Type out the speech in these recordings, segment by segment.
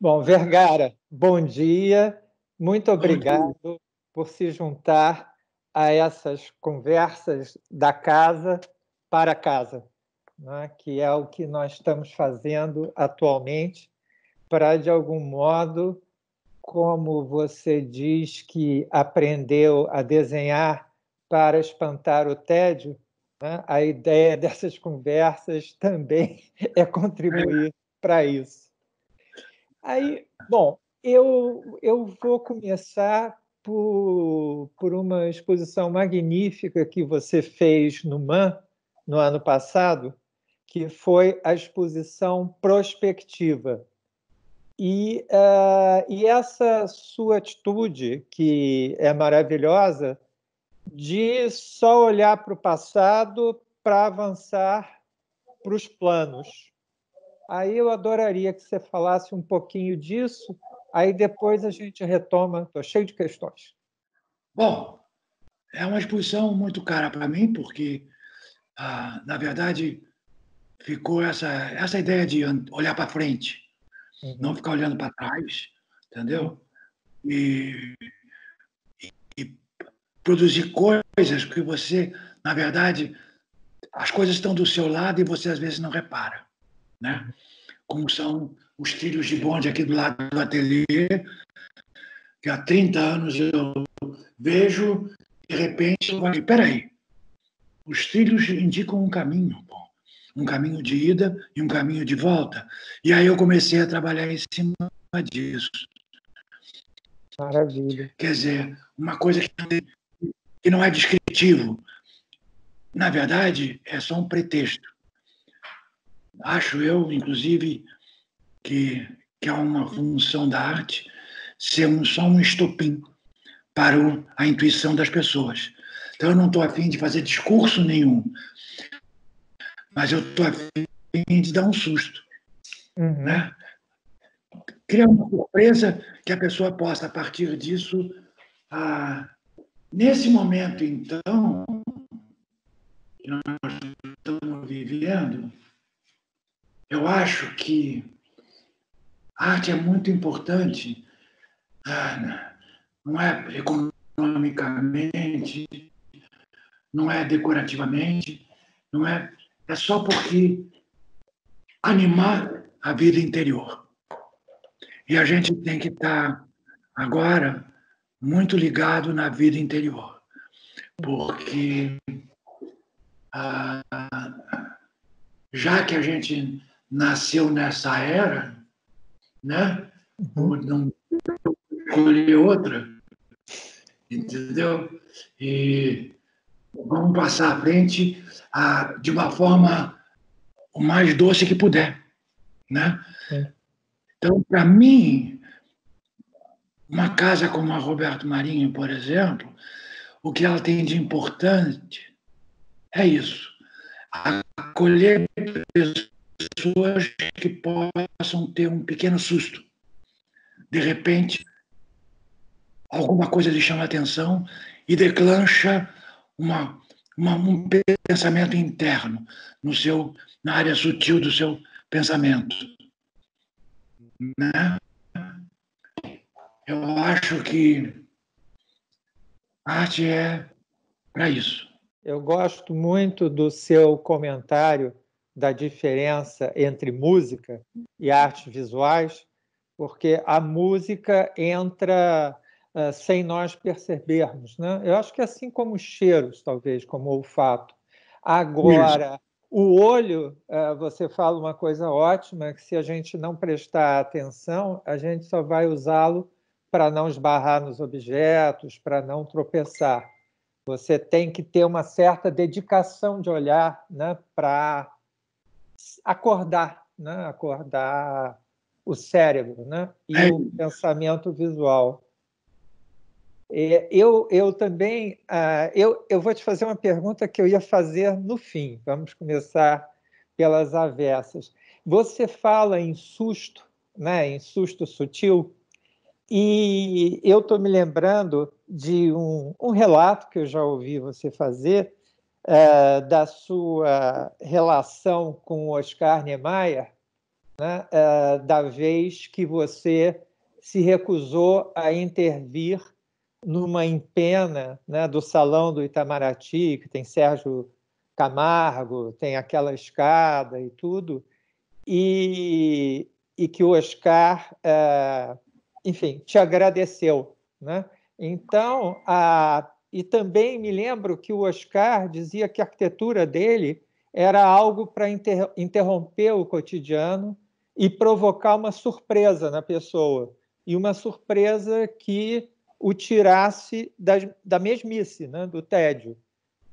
Bom, Vergara, bom dia. Muito Bom dia. obrigado por se juntar a essas conversas da casa para casa, né? Que é o que nós estamos fazendo atualmente para, de algum modo, como você diz que aprendeu a desenhar para espantar o tédio, né? A ideia dessas conversas também é contribuir para isso. Aí, bom, eu vou começar por uma exposição magnífica que você fez no MAN no ano passado, que foi a exposição prospectiva. E essa sua atitude, que é maravilhosa, de só olhar para o passado para avançar para os planos. Aí eu adoraria que você falasse um pouquinho disso, aí depois a gente retoma. Estou cheio de questões. Bom, é uma exposição muito cara para mim, porque, na verdade, ficou essa ideia de olhar para frente, não Uhum. ficar olhando para trás, entendeu? E, e produzir coisas que você, na verdade, as coisas estão do seu lado e você às vezes não repara, né? Como são os trilhos de bonde aqui do lado do ateliê, que há 30 anos eu vejo, de repente, eu falo, peraí, os trilhos indicam um caminho, pô. Um caminho de ida e um caminho de volta. E aí eu comecei a trabalhar em cima disso. Maravilha. Quer dizer, uma coisa que não é descritivo. Na verdade, é só um pretexto. Acho eu, inclusive, que é uma função da arte ser só um estopim para a intuição das pessoas. Então, eu não estou afim de fazer discurso nenhum, mas eu estou afim de dar um susto, Uhum. né? Criar uma surpresa que a pessoa possa, a partir disso, nesse momento, então, que nós estamos vivendo, eu acho que a arte é muito importante, não é economicamente, não é decorativamente, não é, é só porque animar a vida interior. E a gente tem que estar agora muito ligado na vida interior, porque já que a gente nasceu nessa era, né? Uhum. Por não escolher outra, entendeu? E vamos passar à frente de uma forma o mais doce que puder, né? Sim. Então, para mim, uma casa como a Roberto Marinho, por exemplo, o que ela tem de importante é isso: acolher pessoas que possam ter um pequeno susto. De repente, alguma coisa lhe chama a atenção e declancha um pensamento interno na área sutil do seu pensamento. Né? Eu acho que arte é para isso. Eu gosto muito do seu comentário da diferença entre música e artes visuais, porque a música entra sem nós percebermos, né? Eu acho que assim como os cheiros, talvez, como o olfato. Isso. Agora, o olho, você fala uma coisa ótima, que se a gente não prestar atenção, a gente só vai usá-lo para não esbarrar nos objetos, para não tropeçar. Você tem que ter uma certa dedicação de olhar, né, para acordar, né, acordar o cérebro, né, e É, o pensamento visual. Eu também, eu vou te fazer uma pergunta que eu ia fazer no fim. Vamos começar pelas avessas. Você fala em susto, né, em susto sutil, e eu estou me lembrando de um relato que eu já ouvi você fazer, da sua relação com o Oscar Niemeyer, né, da vez que você se recusou a intervir numa empena, né, do Salão do Itamaraty, que tem Sérgio Camargo, tem aquela escada e tudo, e que o Oscar, enfim, te agradeceu, né? Então, e também me lembro que o Oscar dizia que a arquitetura dele era algo para interromper o cotidiano e provocar uma surpresa na pessoa, e uma surpresa que o tirasse da mesmice, né, do tédio.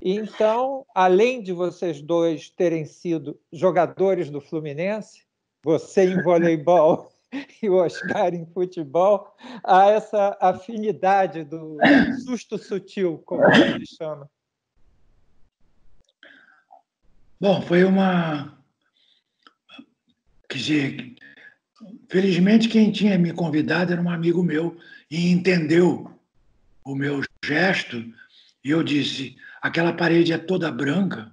Então, além de vocês dois terem sido jogadores do Fluminense, você em voleibol e o Oscar em futebol, há essa afinidade do susto sutil, como você chama. Bom, foi uma... Quer dizer, felizmente quem tinha me convidado era um amigo meu e entendeu o meu gesto, e eu disse, aquela parede é toda branca,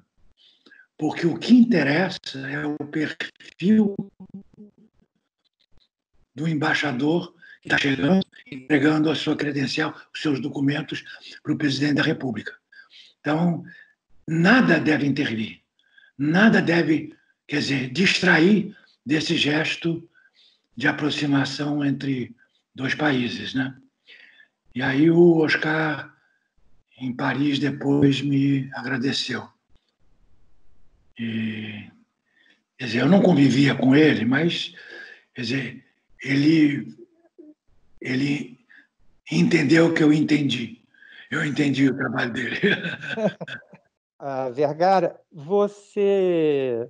porque o que interessa é o perfil do embaixador que está chegando, entregando a sua credencial, os seus documentos para o presidente da República. Então, nada deve intervir, nada deve, quer dizer, distrair desse gesto de aproximação entre dois países, né? E aí o Oscar, em Paris, depois me agradeceu. E, quer dizer, eu não convivia com ele, mas, quer dizer, ele entendeu que eu entendi. Eu entendi o trabalho dele. Vergara, você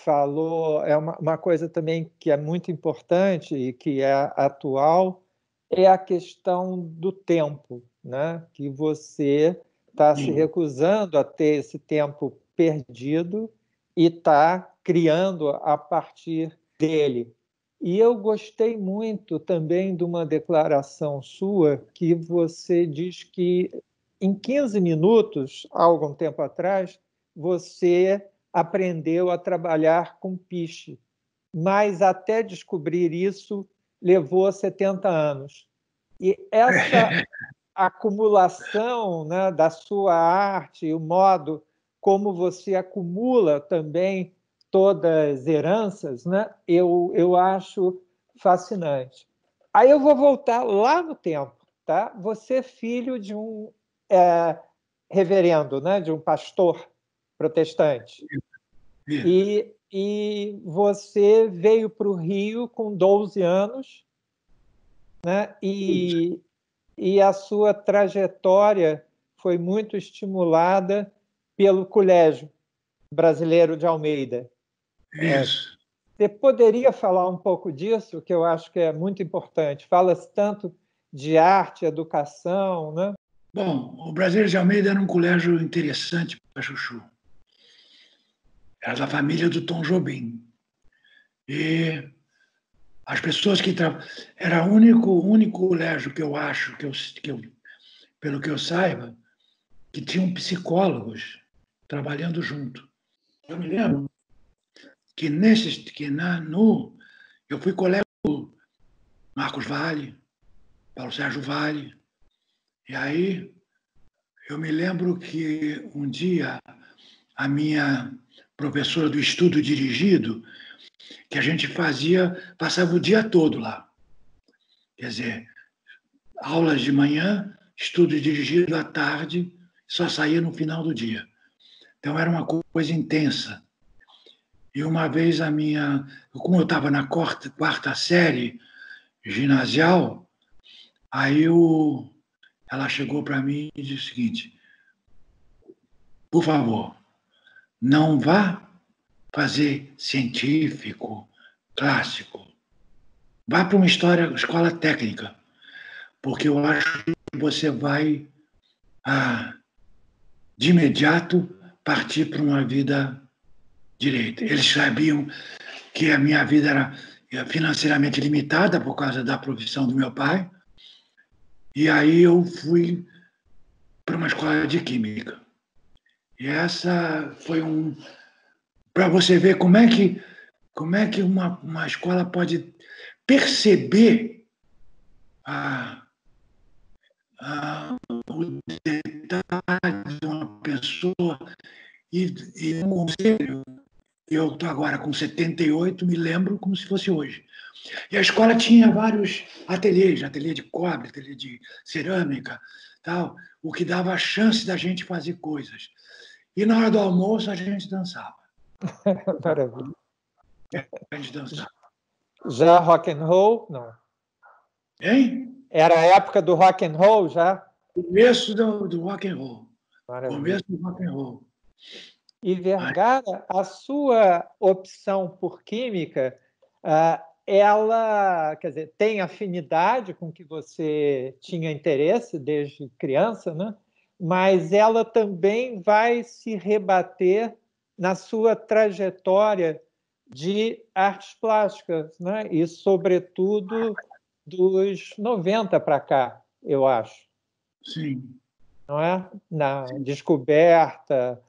falou, é uma coisa também que é muito importante e que é atual, é a questão do tempo, né? Que você está se recusando a ter esse tempo perdido e está criando a partir dele. E eu gostei muito também de uma declaração sua que você diz que em 15 minutos, há algum tempo atrás, você aprendeu a trabalhar com piche, mas até descobrir isso levou 70 anos. E essa acumulação, né, da sua arte, o modo como você acumula também todas as heranças, né, eu acho fascinante. Aí eu vou voltar lá no tempo. Tá? Você é filho de um reverendo, né, de um pastor protestante. E você veio para o Rio com 12 anos, né? E a sua trajetória foi muito estimulada pelo Colégio Brasileiro de Almeida. Isso. Você poderia falar um pouco disso, que eu acho que é muito importante. Fala-se tanto de arte, educação, né? Bom, o Brasileiro de Almeida era um colégio interessante para Chuchu. Era da família do Tom Jobim. E as pessoas que era o único colégio que eu acho, pelo que eu saiba, que tinham psicólogos trabalhando junto. Eu me lembro que eu fui colega do Marcos Vale, Paulo Sérgio Vale, e aí eu me lembro que um dia a minha professora do estudo dirigido, que a gente passava o dia todo lá. Quer dizer, aulas de manhã, estudo dirigido à tarde, só saía no final do dia. Então era uma coisa intensa. E uma vez como eu estava na quarta série ginasial, aí ela chegou para mim e disse o seguinte: por favor, não vá fazer científico, clássico. Vá para uma escola técnica, porque eu acho que você vai, de imediato, partir para uma vida direita. Eles sabiam que a minha vida era financeiramente limitada por causa da profissão do meu pai, e aí eu fui para uma escola de química. E essa foi para você ver como é que como é que uma escola pode perceber o detalhe de uma pessoa e um conselho. Eu estou agora com 78, me lembro como se fosse hoje. E a escola tinha vários ateliês, ateliê de cobre, ateliê de cerâmica, tal, o que dava a chance da gente fazer coisas. E na hora do almoço a gente dançava. Maravilha. A gente dançava. Já rock and roll? Não. Hein? Era a época do rock and roll já? Começo do rock and roll. Maravilha. Começo do rock and roll. E Vergara, a sua opção por química, ela, quer dizer, tem afinidade com o que você tinha interesse desde criança, né? Mas ela também vai se rebater na sua trajetória de artes plásticas, né? E, sobretudo, dos 90 para cá, eu acho. Sim. Não é? Na descoberta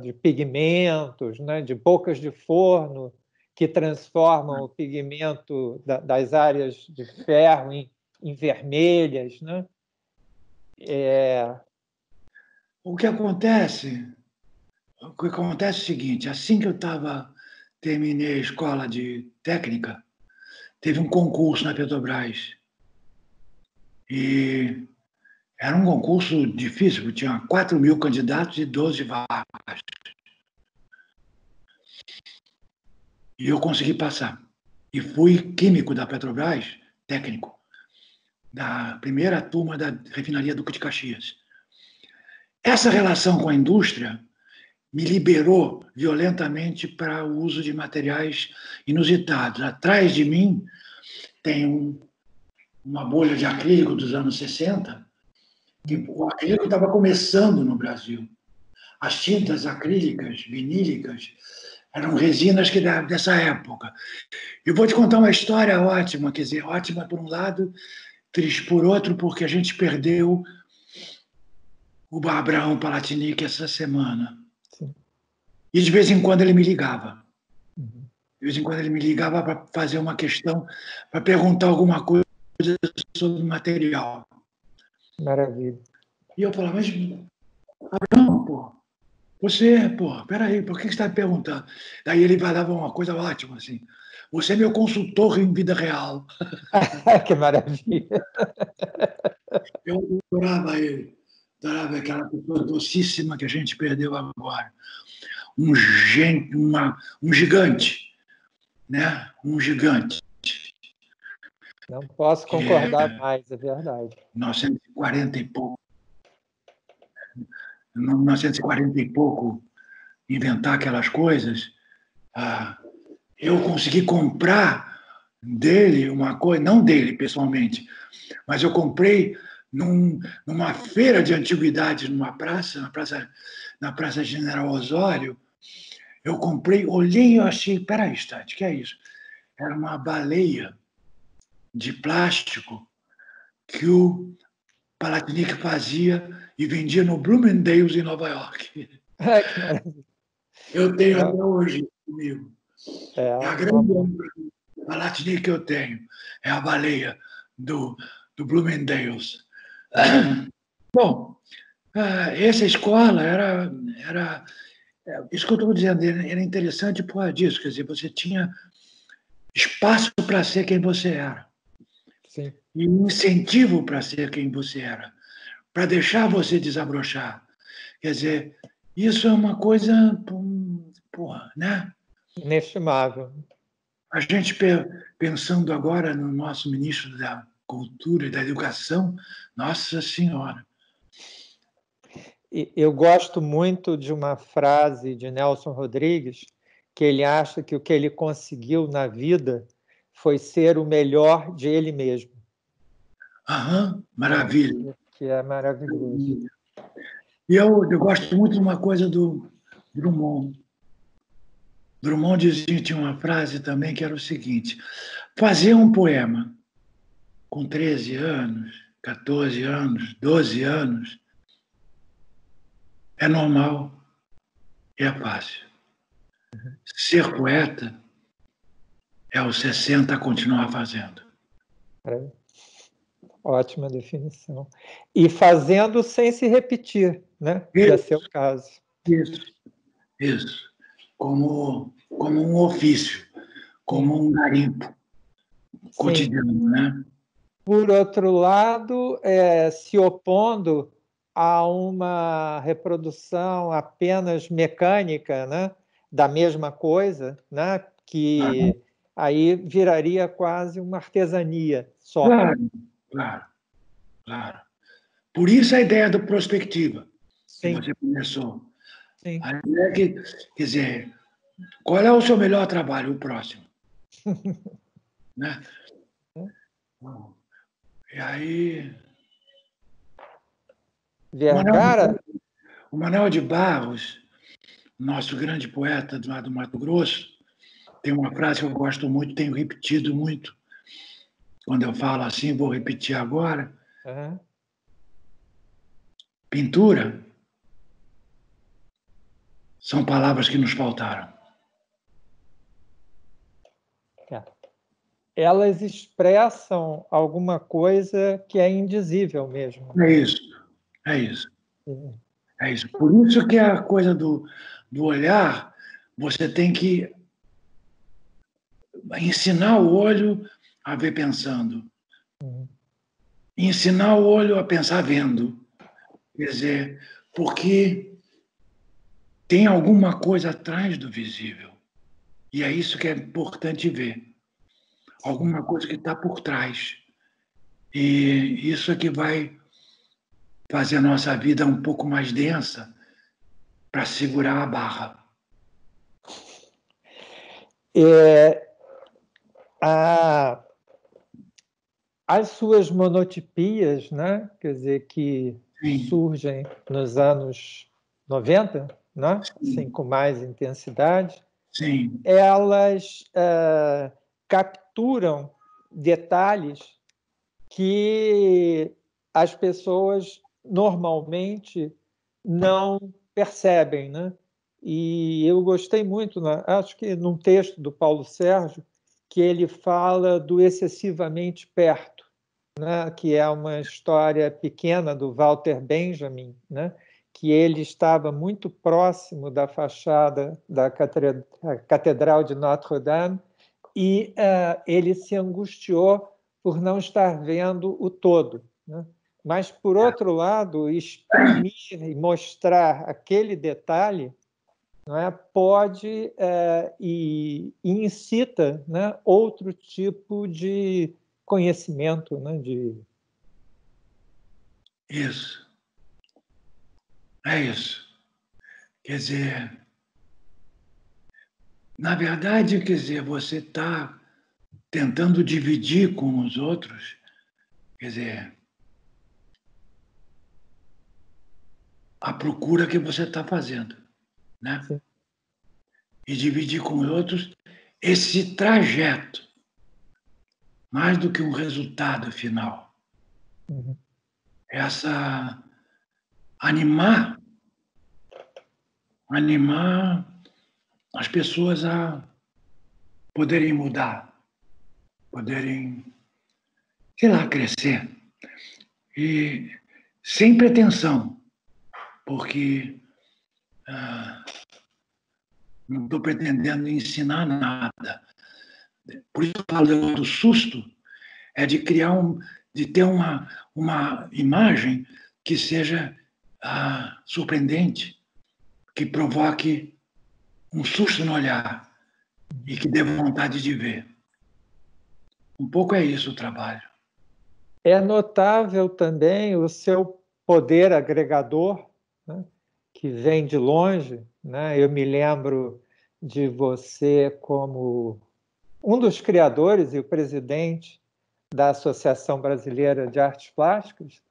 de pigmentos, né? De bocas de forno que transformam o pigmento das áreas de ferro em vermelhas, né? O que acontece é o seguinte, assim que eu terminei a escola de técnica, teve um concurso na Petrobras. E era um concurso difícil, porque tinha 4.000 candidatos e 12 vagas. E eu consegui passar. E fui químico da Petrobras, técnico, da primeira turma da refinaria Duque de Caxias. Essa relação com a indústria me liberou violentamente para o uso de materiais inusitados. Atrás de mim tem uma bolha de acrílico dos anos 60, que o acrílico estava começando no Brasil. As tintas acrílicas, vinílicas, eram resinas dessa época. Eu vou te contar uma história ótima, quer dizer, ótima por um lado, triste por outro, porque a gente perdeu o Abraão Palatinic essa semana. Sim. E de vez em quando ele me ligava. Uhum. De vez em quando ele me ligava para fazer uma questão, para perguntar alguma coisa sobre o material. Maravilha. E eu falava, mas, Abraão, pô, você, pô, peraí, por que você está me perguntando? Daí ele falava uma coisa ótima, assim, você é meu consultor em vida real. Que maravilha. Eu adorava ele, adorava aquela pessoa docíssima que a gente perdeu agora. Um gigante, né? Um gigante. Não posso concordar mais, é verdade. 1940 e pouco. 1940 e pouco, inventar aquelas coisas. Eu consegui comprar dele uma coisa, não dele pessoalmente, mas eu comprei numa feira de antiguidades na praça General Osório. Eu comprei, olhei e achei, peraí, instante, que é isso? Era uma baleia de plástico que o Palatinic fazia e vendia no Bloomingdale's, em Nova York. Que maravilha. Eu tenho até hoje comigo. É a grande Palatinic que eu tenho. É a baleia do Bloomingdale's. Bom, essa escola era isso que eu estou dizendo, era interessante por causa disso. Quer dizer, você tinha espaço para ser quem você era. Sim. E um incentivo para ser quem você era, para deixar você desabrochar. Quer dizer, isso é uma coisa, porra, né? Inestimável. A gente pensando agora no nosso ministro da Cultura e da Educação, Nossa Senhora. Eu gosto muito de uma frase de Nelson Rodrigues, que ele acha que o que ele conseguiu na vida foi ser o melhor de ele mesmo. Aham, maravilha. Que é maravilhoso. E eu gosto muito de uma coisa do Drummond. Drummond tinha uma frase também que era o seguinte: fazer um poema com 13 anos, 14 anos, 12 anos, é normal e é fácil. Ser poeta é o 60 continuar fazendo. Ótima definição. E fazendo sem se repetir, né? Que é seu caso. Isso. Como um ofício, como um garimpo cotidiano, né? Por outro lado, se opondo a uma reprodução apenas mecânica, né, da mesma coisa, né, que aí viraria quase uma artesania só. Claro. Por isso a ideia do prospectiva, que Sim. você começou. Sim. A ideia é que, quer dizer, qual é o seu melhor trabalho, o próximo? Né? E aí... Vergara? O Manuel de Barros, nosso grande poeta do Mato Grosso, tem uma frase que eu gosto muito, tenho repetido muito. Quando eu falo assim, vou repetir agora. Pintura são palavras que nos faltaram. Elas expressam alguma coisa que é indizível mesmo. É isso. Por isso que a coisa do olhar, você tem que ensinar o olho a ver pensando. Ensinar o olho a pensar vendo. Quer dizer, porque tem alguma coisa atrás do visível. E é isso que é importante ver. Alguma coisa que está por trás. E isso é que vai fazer a nossa vida um pouco mais densa para segurar a barra. As suas monotipias, né? Quer dizer, que surgem nos anos 90, né? Assim, com mais intensidade, elas capturam detalhes que as pessoas normalmente não percebem, né? E eu gostei muito, né? Acho que num texto do Paulo Sérgio, que ele fala do excessivamente perto, né? Que é uma história pequena do Walter Benjamin, né? Que ele estava muito próximo da fachada da Catedral de Notre-Dame e ele se angustiou por não estar vendo o todo, né? Mas, por outro lado, exprimir e mostrar aquele detalhe, não é, pode e incita, né, outro tipo de conhecimento, né, Isso. É isso. Quer dizer, na verdade, quer dizer, você está tentando dividir com os outros, quer dizer, a procura que você está fazendo, né? Sim. E dividir com os outros esse trajeto, mais do que um resultado final. Essa animar as pessoas a poderem mudar, poderem, sei lá, crescer. E sem pretensão, porque não estou pretendendo ensinar nada. Por isso eu falo do susto, é de criar de ter uma imagem que seja surpreendente, que provoque um susto no olhar e que dê vontade de ver. Um pouco é isso o trabalho. É notável também o seu poder agregador, né, que vem de longe, né? Eu me lembro de você como um dos criadores e o presidente da Associação Brasileira de Artes Plásticas.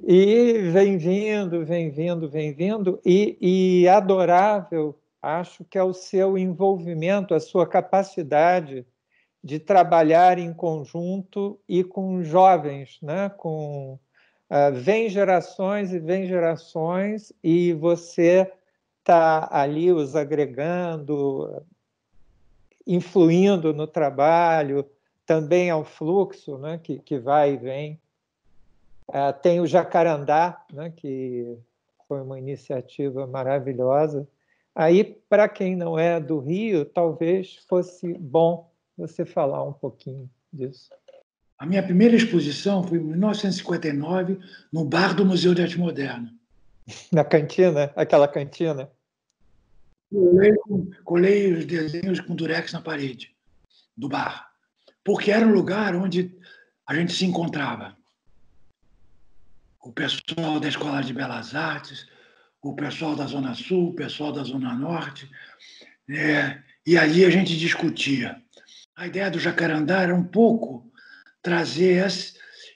E vem vindo, e adorável, acho que é o seu envolvimento, a sua capacidade de trabalhar em conjunto e com jovens, né? Vem gerações e você está ali os agregando, influindo no trabalho, também ao fluxo, né, que vai e vem. Tem o Jacarandá, né, que foi uma iniciativa maravilhosa. Aí, para quem não é do Rio, talvez fosse bom você falar um pouquinho disso. A minha primeira exposição foi em 1959, no bar do Museu de Arte Moderna. Na cantina? Aquela cantina? Colei os desenhos com durex na parede do bar, porque era um lugar onde a gente se encontrava. O pessoal da Escola de Belas Artes, o pessoal da Zona Sul, o pessoal da Zona Norte, e ali a gente discutia. A ideia do Jacarandá era um pouco trazer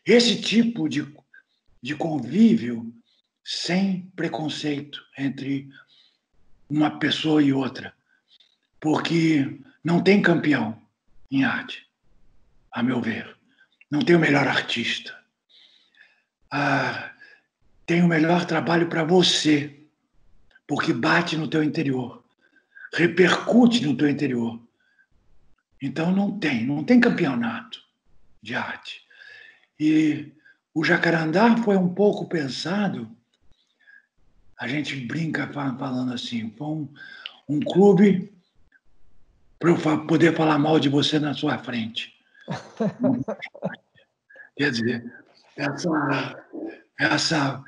esse tipo de convívio sem preconceito entre uma pessoa e outra, porque não tem campeão em arte, a meu ver. Não tem o melhor artista. Tem o melhor trabalho para você, porque bate no teu interior, repercute no teu interior. Então não tem campeonato de arte. E o Jacarandá foi um pouco pensado, a gente brinca falando assim, foi um clube para eu poder falar mal de você na sua frente. Quer dizer, essa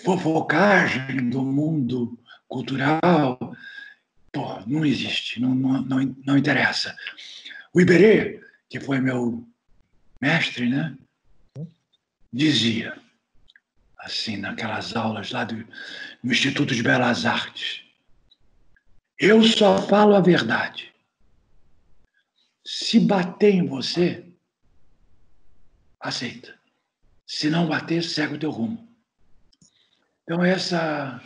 fofocagem do mundo cultural, pô, não existe, não interessa. O Iberê, que foi meu mestre, né, dizia, assim, naquelas aulas lá no Instituto de Belas Artes, eu só falo a verdade. Se bater em você, aceita. Se não bater, segue o teu rumo. Então, essa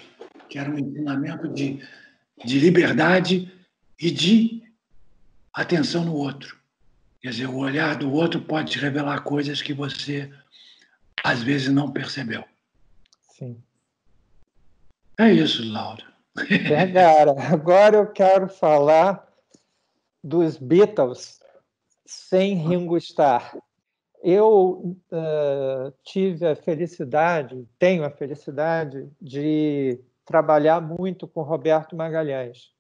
que era um ensinamento de liberdade e de atenção no outro. Quer dizer, o olhar do outro pode te revelar coisas que você, às vezes, não percebeu. Sim. É isso, Laura. Vergara, agora eu quero falar dos Beatles sem Ringo Starr. Eu tive a felicidade, tenho a felicidade de trabalhar muito com Roberto Magalhães.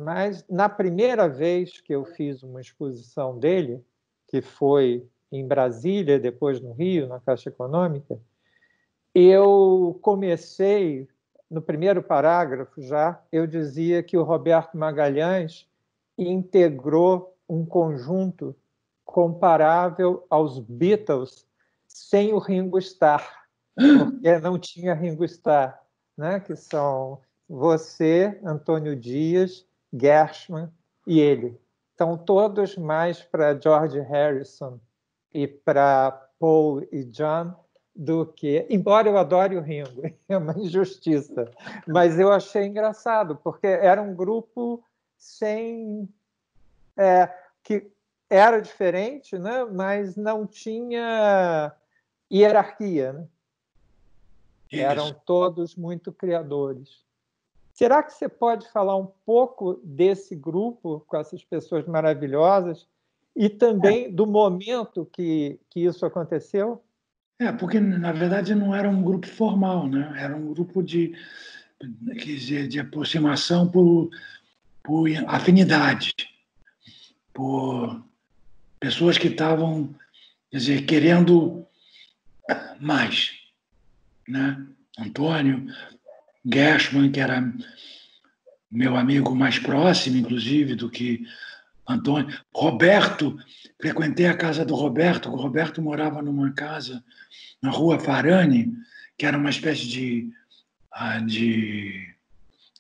Mas na primeira vez que eu fiz uma exposição dele, que foi em Brasília, depois no Rio, na Caixa Econômica, eu comecei, no primeiro parágrafo já, eu dizia que o Roberto Magalhães integrou um conjunto comparável aos Beatles sem o Ringo Starr, porque não tinha Ringo Starr, né? Que são você, Antônio Dias, Gershwin e ele. Estão todos mais para George Harrison e para Paul e John do que... Embora eu adore o Ringo, é uma injustiça, mas eu achei engraçado, porque era um grupo sem... que era diferente, né? Mas não tinha hierarquia, né? Eram todos muito criadores. Será que você pode falar um pouco desse grupo, com essas pessoas maravilhosas, e também do momento que isso aconteceu? Porque, na verdade, não era um grupo formal, né? Era um grupo quer dizer, de aproximação por afinidade, por pessoas que estavam, quer dizer, querendo mais, né? Antônio, Gershwin, que era meu amigo mais próximo, inclusive, do que Antônio. Roberto, frequentei a casa do Roberto. O Roberto morava numa casa na Rua Farane, que era uma espécie de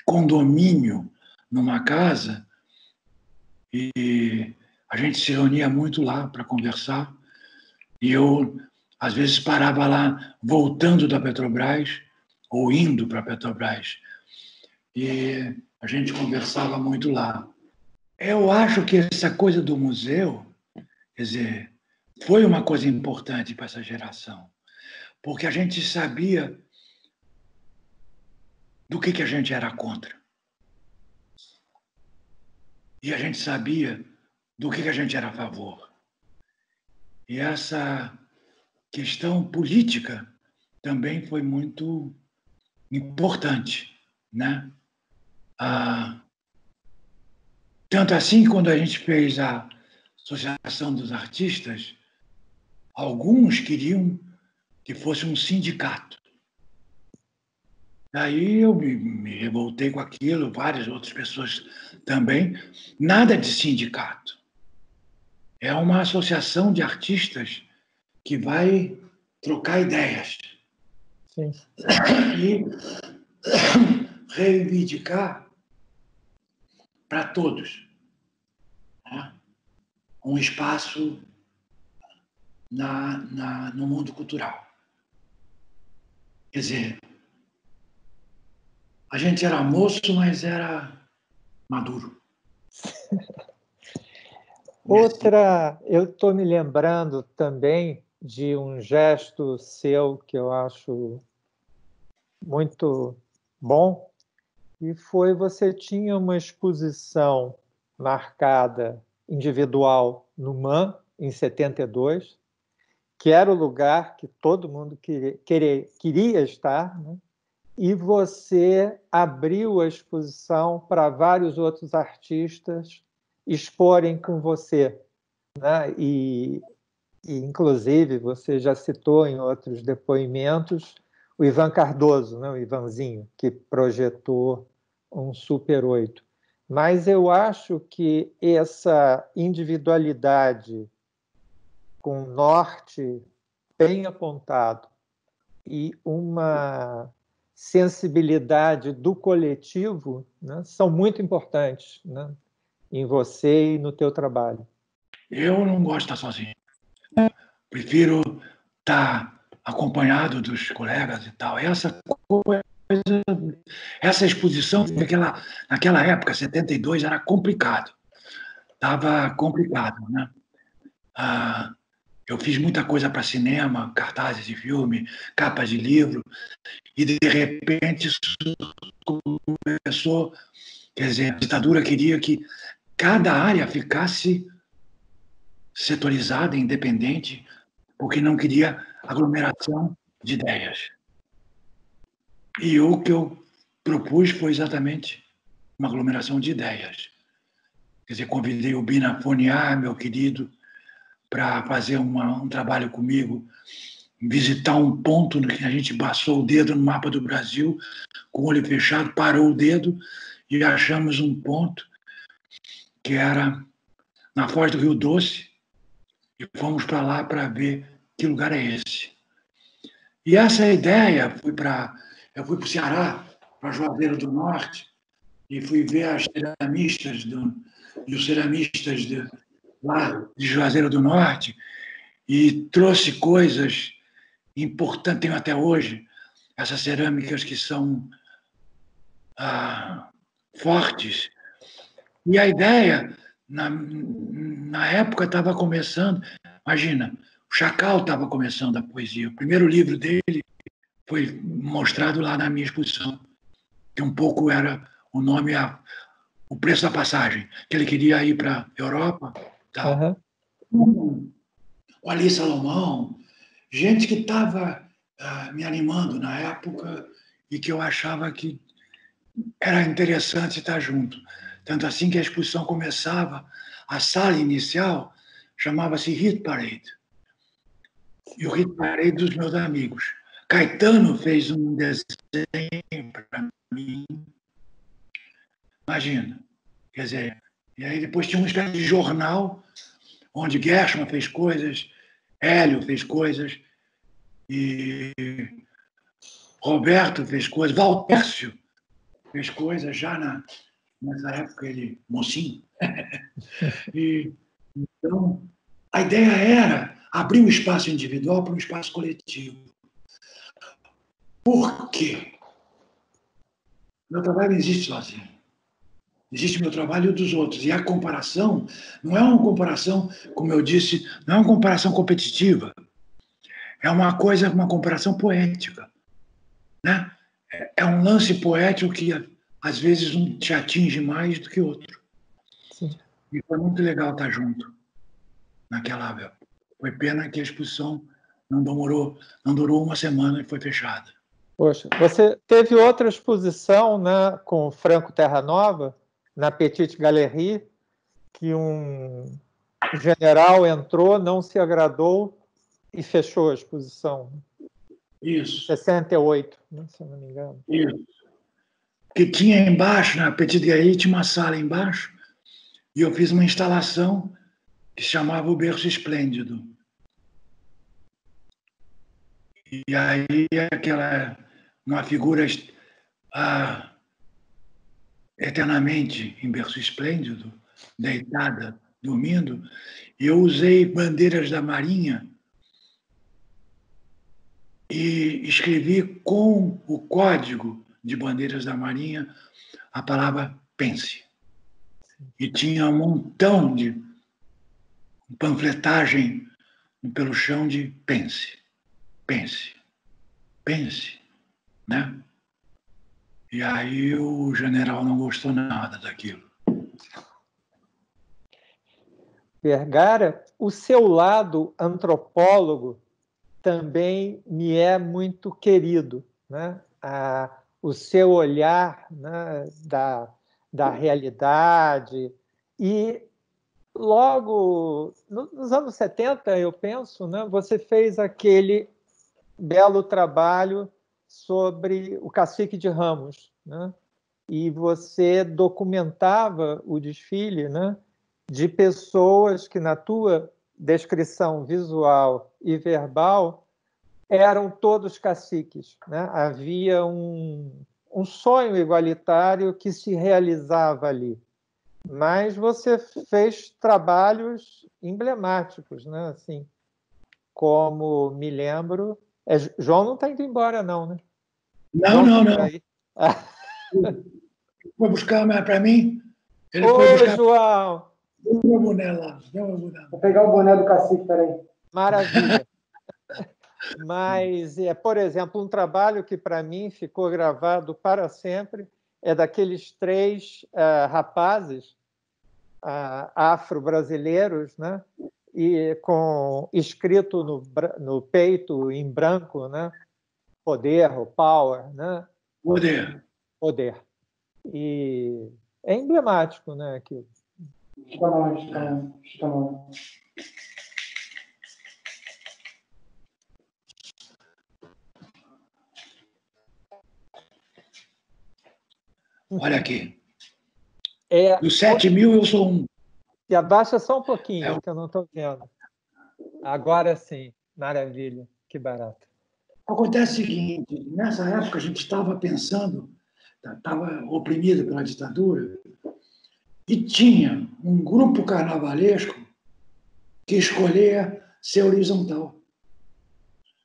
condomínio numa casa, e a gente se reunia muito lá para conversar. E eu, às vezes, parava lá, voltando da Petrobras, ou indo para a Petrobras. E a gente conversava muito lá. Eu acho que essa coisa do museu, quer dizer, foi uma coisa importante para essa geração, porque a gente sabia do que a gente era contra. e a gente sabia do que a gente era a favor. E essa questão política também foi muito importante, né? Tanto assim, quando a gente fez a Associação dos Artistas, alguns queriam que fosse um sindicato. Daí eu me revoltei com aquilo, várias outras pessoas também. Nada de sindicato. É uma associação de artistas que vai trocar ideias. Sim. E reivindicar para todos, né? Um espaço no mundo cultural. Quer dizer, a gente era moço, mas era maduro. Outra, eu estou me lembrando também de um gesto seu que eu acho muito bom, e foi você tinha uma exposição marcada individual no MAN, em 72, que era o lugar que todo mundo queria estar, né? E você abriu a exposição para vários outros artistas exporem com você, né? Inclusive, você já citou em outros depoimentos o Ivan Cardoso, né? O Ivanzinho, que projetou um Super 8. Mas eu acho que essa individualidade com norte bem apontado e uma sensibilidade do coletivo, né, são muito importantes, né, em você e no teu trabalho. Eu não gosto de estar sozinho. Prefiro estar acompanhado dos colegas e tal. Essa exposição, naquela época, 72, era complicado. Estava complicado, né? Eu fiz muita coisa para cinema, cartazes de filme, capas de livro, e de repente isso começou. Quer dizer, a ditadura queria que cada área ficasse setorizada, independente, porque não queria aglomeração de ideias. E o que eu propus foi exatamente uma aglomeração de ideias. Quer dizer, convidei o Bina Foniar, meu querido, para fazer um trabalho comigo, visitar um ponto que a gente passou o dedo no mapa do Brasil, com o olho fechado, parou o dedo e achamos um ponto que era na Foz do Rio Doce, e fomos para lá para ver que lugar é esse. E essa ideia, eu fui para o Ceará, para Juazeiro do Norte, e fui ver as ceramistas e os ceramistas lá de Juazeiro do Norte, e trouxe coisas importantes, tenho até hoje, essas cerâmicas que são fortes. E a ideia, na época, estava começando, imagina, o Chacal estava começando a poesia. O primeiro livro dele foi mostrado lá na minha exposição, que um pouco era o nome, o preço da passagem, que ele queria ir para a Europa. Tal. Uhum. O Ali Salomão, gente que estava me animando na época e que eu achava que era interessante estar junto. Tanto assim que a exposição começava, a sala inicial chamava-se Hit Parade. E o Hit Parade dos meus amigos. Caetano fez um desenho para mim. Imagina. Quer dizer, e aí depois tinha uma espécie de jornal onde Gershman fez coisas, Hélio fez coisas, e Roberto fez coisas, Valtércio fez coisas já nessa época, ele mocinho. E, então, a ideia era abrir o espaço individual para um espaço coletivo. Por quê? Meu trabalho não existe sozinho. Existe meu trabalho e o dos outros. E a comparação não é uma comparação, como eu disse, não é uma comparação competitiva. É uma comparação poética. Né? É um lance poético que, às vezes, um te atinge mais do que outro. Sim. E foi muito legal estar junto naquela. Foi pena que a exposição não durou uma semana e foi fechada. Poxa, você teve outra exposição, né, com o Franco Terranova, na Petite Galerie, que um general entrou, não se agradou e fechou a exposição. Isso. 68, né, se eu não me engano. Isso. Que tinha embaixo, na Petite Galerie, tinha uma sala embaixo, e eu fiz uma instalação que se chamava O Berço Esplêndido. E aí uma figura eternamente em berço esplêndido, deitada, dormindo, e eu usei bandeiras da Marinha e escrevi com o código de bandeiras da Marinha a palavra pense. E tinha um montão de panfletagem pelo chão de pense, pense, pense, né? E aí o general não gostou nada daquilo. Vergara, o seu lado antropólogo também me é muito querido, né? O seu olhar, né, da realidade. E logo nos anos 70, eu penso, né, você fez aquele belo trabalho sobre o Cacique de Ramos, né? E você documentava o desfile, né, de pessoas que, na tua descrição visual e verbal, eram todos caciques, né? Havia um sonho igualitário que se realizava ali. Mas você fez trabalhos emblemáticos, né? Assim, como me lembro... João não está indo embora, não, né? Não, João não, tá não. aí. Foi buscar para mim. Ele Ô, foi buscar João! o meu boné lá. Vou pegar o boné do cacique, peraí. Maravilha. Mas, por exemplo, um trabalho que para mim ficou gravado para sempre é daqueles três rapazes afro-brasileiros, né? E com escrito no peito em branco, né? Poder, ou power, né? Poder. Poder. E é emblemático, né? Aquilo. Estica a mão, estica a mão, estica a mão. Olha aqui. Dos 7.000, eu sou um. E abaixa só um pouquinho, que eu não estou vendo. Agora sim. Maravilha. Que barato. Acontece o seguinte, nessa época a gente estava pensando, estava oprimido pela ditadura, e tinha um grupo carnavalesco que escolhia ser horizontal,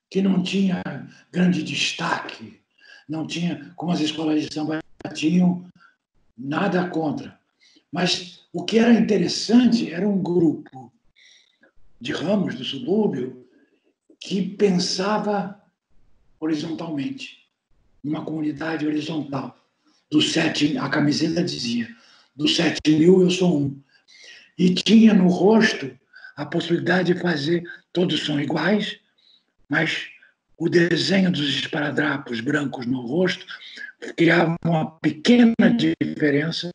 que não tinha grande destaque, não tinha, como as escolas de samba tinham, nada contra. Mas o que era interessante era um grupo de ramos do subúrbio que pensava horizontalmente, numa comunidade horizontal. A camiseta dizia, dos 7.000 eu sou um. E tinha no rosto a possibilidade de fazer, todos são iguais, mas o desenho dos esparadrapos brancos no rosto criava uma pequena diferença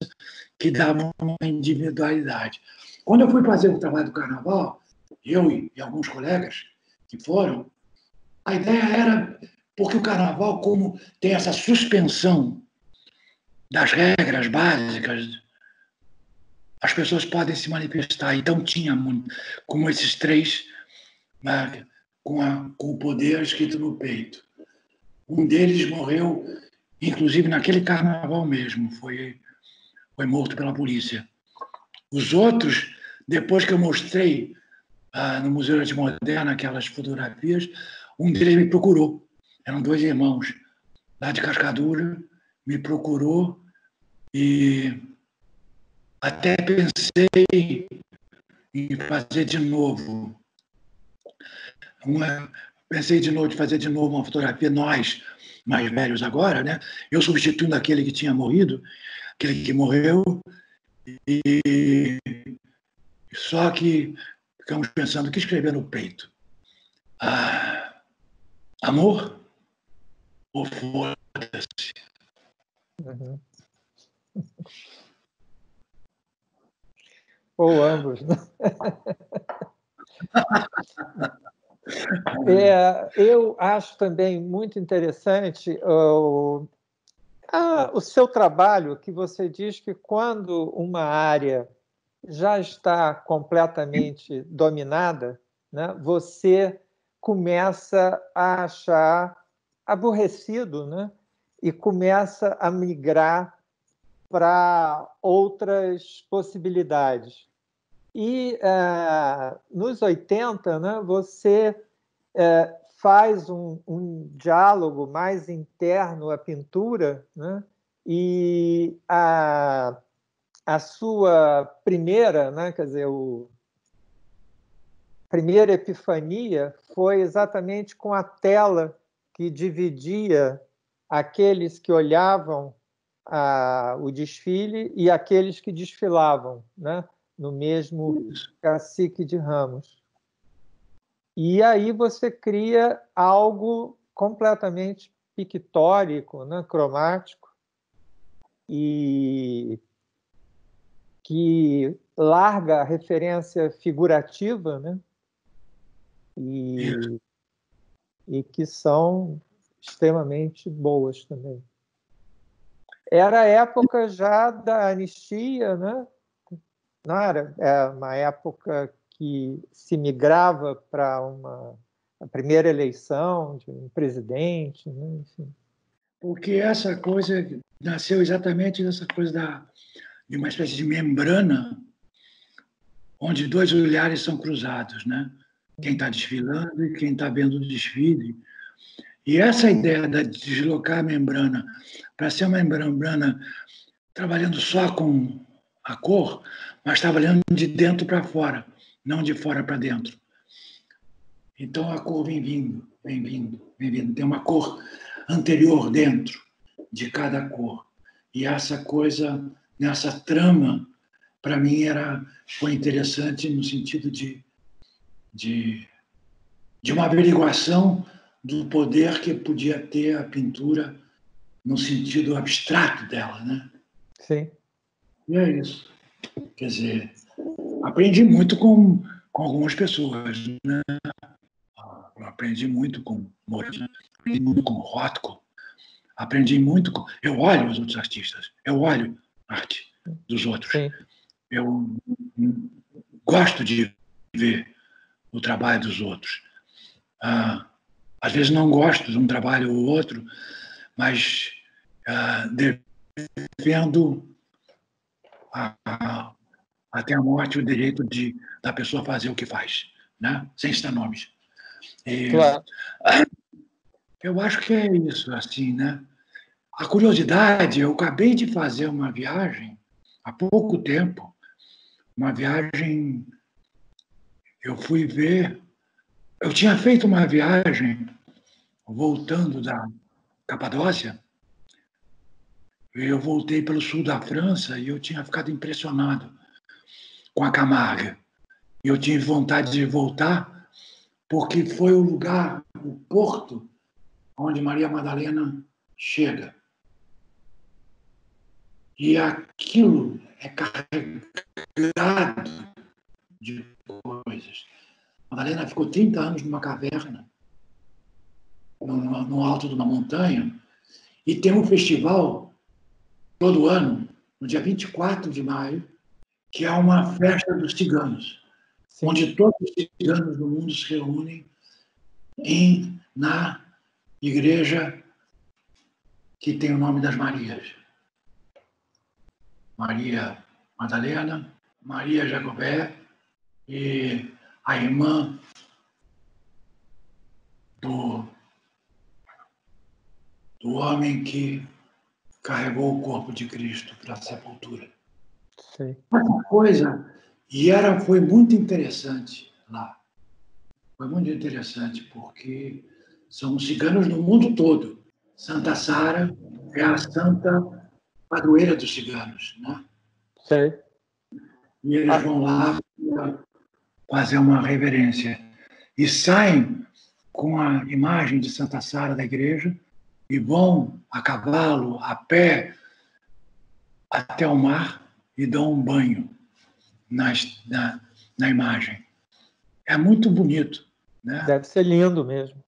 que dava uma individualidade. Quando eu fui fazer o trabalho do carnaval, eu e alguns colegas que foram, a ideia era, porque o carnaval, como tem essa suspensão das regras básicas, as pessoas podem se manifestar. Então tinha, como esses três, né, com o poder escrito no peito. Um deles morreu, inclusive naquele carnaval mesmo, foi morto pela polícia. Os outros, depois que eu mostrei no Museu de Arte Moderna aquelas fotografias, um deles me procurou. Eram dois irmãos lá de Cascadura, me procurou e até pensei em fazer de novo. Pensei de fazer de novo uma fotografia, nós, mais velhos agora, né? Eu substituindo aquele que tinha morrido, aquele que morreu, e Só que ficamos pensando o que escrever no peito. Amor ou foda-se? Uhum. Ou ambos, né? Eu acho também muito interessante o seu trabalho, que você diz que quando uma área já está completamente dominada, né, você começa a achar aborrecido, né, e começa a migrar para outras possibilidades. E nos 80, né, você faz um diálogo mais interno à pintura, né, e a sua primeira, né, quer dizer, primeira epifania foi exatamente com a tela que dividia aqueles que olhavam o desfile e aqueles que desfilavam, né, no mesmo cacique de Ramos. E aí você cria algo completamente pictórico, né, cromático, e que larga a referência figurativa, né, e que são extremamente boas também. Era a época já da anistia, né? Não era uma época que se migrava para a primeira eleição de um presidente, né? Enfim. Porque essa coisa nasceu exatamente dessa coisa de uma espécie de membrana onde dois olhares são cruzados, né? Quem está desfilando e quem está vendo o desfile. E essa ideia de deslocar a membrana para ser uma membrana trabalhando só com a cor, mas trabalhando de dentro para fora, não de fora para dentro. Então a cor vem vindo, vem vindo, vem vindo. Tem uma cor anterior dentro de cada cor. E essa coisa, nessa trama, para mim foi interessante no sentido de uma averiguação do poder que podia ter a pintura no sentido abstrato dela, né? Sim. E é isso. Quer dizer, aprendi muito com algumas pessoas, né? Eu aprendi muito com Moretti, aprendi muito com Rothko, aprendi muito com... Eu olho os outros artistas, eu olho a arte dos outros. Sim. Eu gosto de ver o trabalho dos outros. Às vezes não gosto de um trabalho ou outro, mas defendo até a morte o direito da pessoa fazer o que faz, né? Sem citar nomes. Claro. Eu acho que é isso, assim, né? A curiosidade, eu acabei de fazer uma viagem há pouco tempo, uma viagem, eu fui ver, eu tinha feito uma viagem voltando da Capadócia, e eu voltei pelo sul da França e eu tinha ficado impressionado com a Camargue. E eu tive vontade de voltar porque foi o lugar, o porto, onde Maria Madalena chega. E aquilo é carregado de coisas. Madalena ficou 30 anos numa caverna, no alto de uma montanha, e tem um festival todo ano, no dia 24 de maio, que é uma festa dos ciganos, Sim. onde todos os ciganos do mundo se reúnem na igreja que tem o nome das Marias. Maria Madalena, Maria Jacobé e a irmã do homem que carregou o corpo de Cristo para a sepultura. Sim. Uma coisa, foi muito interessante lá. Foi muito interessante, porque são ciganos no mundo todo. Santa Sara é a santa padroeira dos ciganos, né? Sei. E eles vão lá fazer uma reverência. E saem com a imagem de Santa Sara da igreja e vão a cavalo, a pé, até o mar e dão um banho na imagem. É muito bonito, né? Deve ser lindo mesmo.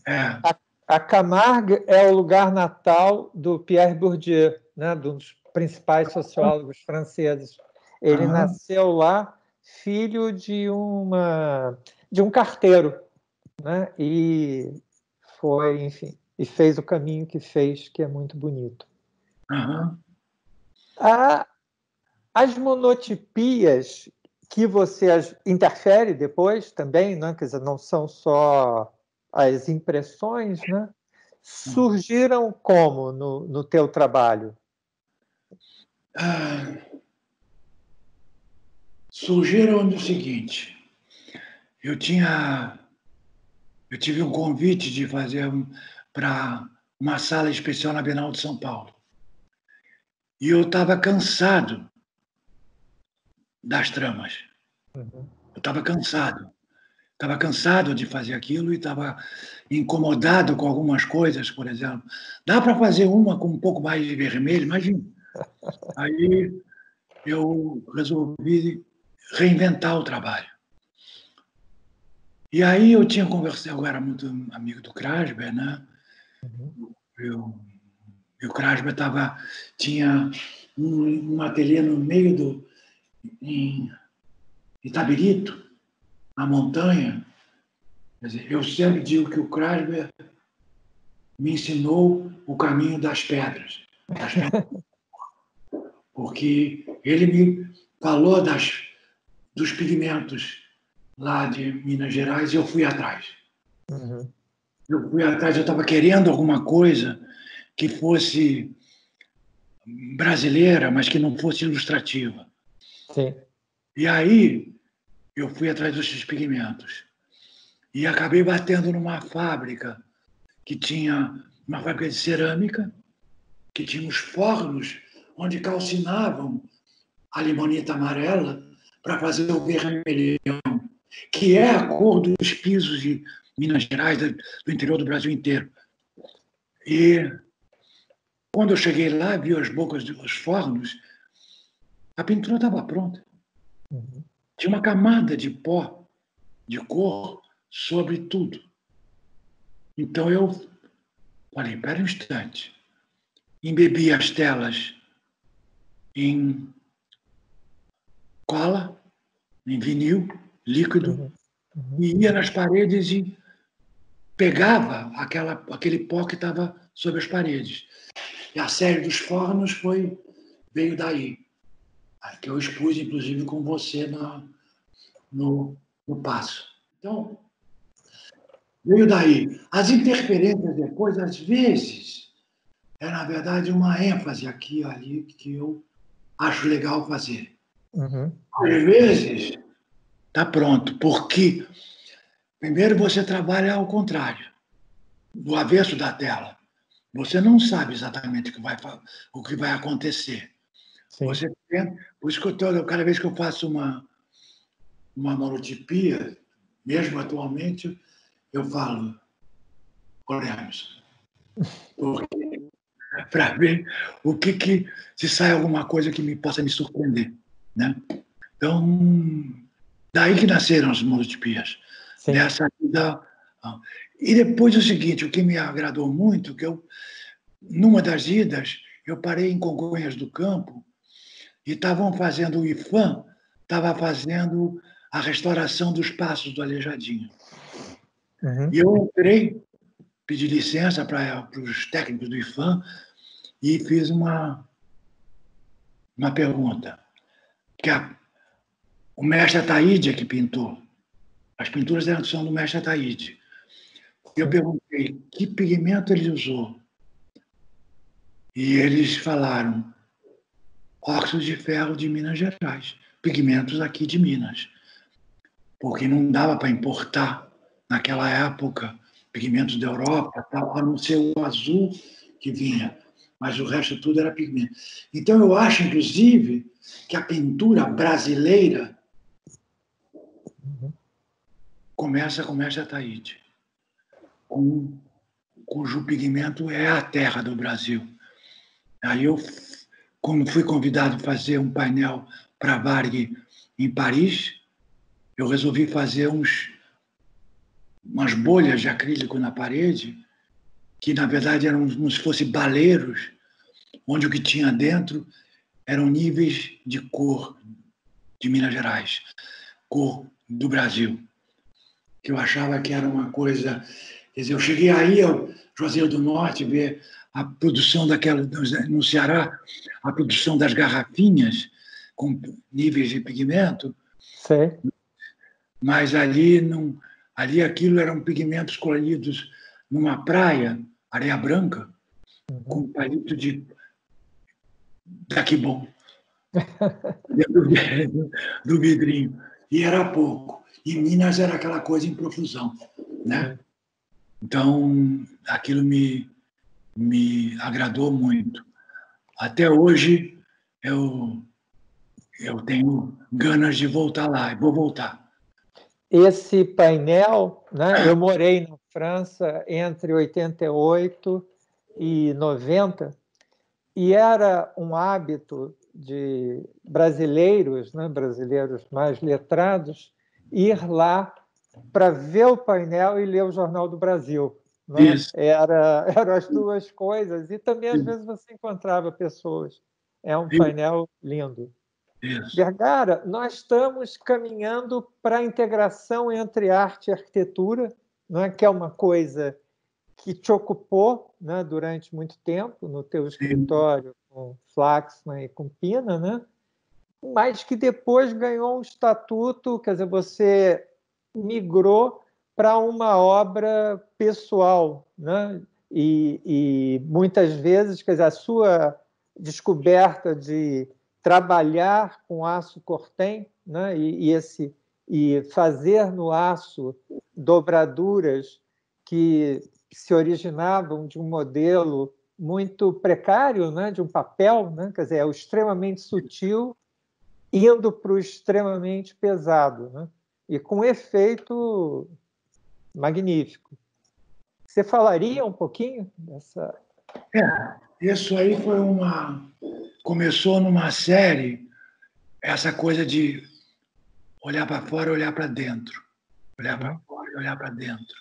É. A Camargue é o lugar natal do Pierre Bourdieu, né? Dos principais sociólogos franceses. Ele nasceu lá, filho de um carteiro, né? E foi, enfim, e fez o caminho que fez, que é muito bonito. As monotipias que você interfere depois também, né? Quer dizer, não são só as impressões, né? Surgiram como no teu trabalho? Surgiram no seguinte: eu tive um convite de fazer para uma sala especial na Bienal de São Paulo. E eu estava cansado das tramas. Eu estava cansado. Estava cansado de fazer aquilo e estava incomodado com algumas coisas, por exemplo. Dá para fazer uma com um pouco mais de vermelho, imagina. Aí eu resolvi reinventar o trabalho. E aí eu tinha conversado, eu era muito amigo do Krasber, né? E o Krasber tinha um ateliê no meio em Itabirito, na montanha. Quer dizer, eu sempre digo que o Krasber me ensinou o caminho das pedras. Porque ele me falou dos pigmentos lá de Minas Gerais e eu fui atrás. Eu fui atrás, eu estava querendo alguma coisa que fosse brasileira, mas que não fosse ilustrativa. Sim. E aí eu fui atrás desses pigmentos. E acabei batendo numa fábrica que tinha uma fábrica de cerâmica, que tinha os fornos onde calcinavam a limonita amarela para fazer o vermelhão, que é a cor dos pisos de Minas Gerais, do interior do Brasil inteiro. E quando eu cheguei lá, vi as bocas dos fornos, a pintura estava pronta. Tinha uma camada de pó, de cor, sobre tudo. Então eu falei, espera um instante. Embebi as telas em cola, em vinil líquido, e ia nas paredes e pegava aquele pó que estava sobre as paredes. E a série dos fornos veio daí, que eu expus, inclusive, com você no Passo. Então, veio daí. As interferências depois, às vezes, é, na verdade, uma ênfase aqui e ali que eu acho legal fazer. Às vezes, está pronto, porque primeiro você trabalha ao contrário, do avesso da tela. Você não sabe exatamente o que vai acontecer. Sim. Por isso que cada vez que eu faço uma monotipia, mesmo atualmente, eu falo, olhamos, para ver se sai alguma coisa que possa me surpreender, né? Então, daí que nasceram as monotipias. Sim. E depois o seguinte, o que me agradou muito, que numa das idas, eu parei em Congonhas do Campo e estavam fazendo, o IFAM estava fazendo a restauração dos passos do Aleijadinho. E eu entrei, pedi licença para os técnicos do IFAM e fiz uma pergunta. Que o mestre Ataíde é que pintou. As pinturas são do mestre Ataíde. Eu perguntei que pigmento ele usou. E eles falaram óxido de ferro de Minas Gerais, pigmentos aqui de Minas. Porque não dava para importar, naquela época, pigmentos da Europa, a não ser o azul que vinha. mas o resto tudo era pigmento. Então, eu acho, inclusive, que a pintura brasileira começa com Mestre Ataíde, cujo pigmento é a terra do Brasil. Aí eu, como fui convidado a fazer um painel para a Varg em Paris, eu resolvi fazer umas bolhas de acrílico na parede, que na verdade eram como se fossem baleiros, onde o que tinha dentro eram níveis de cor de Minas Gerais, cor do Brasil, que eu achava que era uma coisa... Quer dizer, eu cheguei aí ao Juazeiro do Norte ver a produção no Ceará, a produção das garrafinhas com níveis de pigmento, Sei. mas ali aquilo eram pigmentos colhidos numa praia, areia branca, com um palito daqui bom, dentro do vidrinho. E era pouco. E Minas era aquela coisa em profusão, né? Então, aquilo me agradou muito. Até hoje, eu tenho ganas de voltar lá, e vou voltar. Esse painel, né, eu morei na França entre 88 e 90, e era um hábito de brasileiros, né, brasileiros mais letrados, ir lá para ver o painel e ler o Jornal do Brasil. Né? Isso. Eram as duas coisas, e também às vezes você encontrava pessoas. É um painel lindo. Isso. Vergara, nós estamos caminhando para a integração entre arte e arquitetura, não é? Que é uma coisa que te ocupou, né, durante muito tempo no teu escritório com Flaxman e com Pina, né? Mas que depois ganhou um estatuto, quer dizer, você migrou para uma obra pessoal, né? E muitas vezes, quer dizer, a sua descoberta de trabalhar com aço cortem, né? E fazer no aço dobraduras que se originavam de um modelo muito precário, né? De um papel, né? Quer dizer, é o extremamente sutil indo para o extremamente pesado, né? E com efeito magnífico. Você falaria um pouquinho dessa... Isso aí começou numa série, essa coisa de olhar para fora e olhar para dentro. Olhar para fora e olhar para dentro.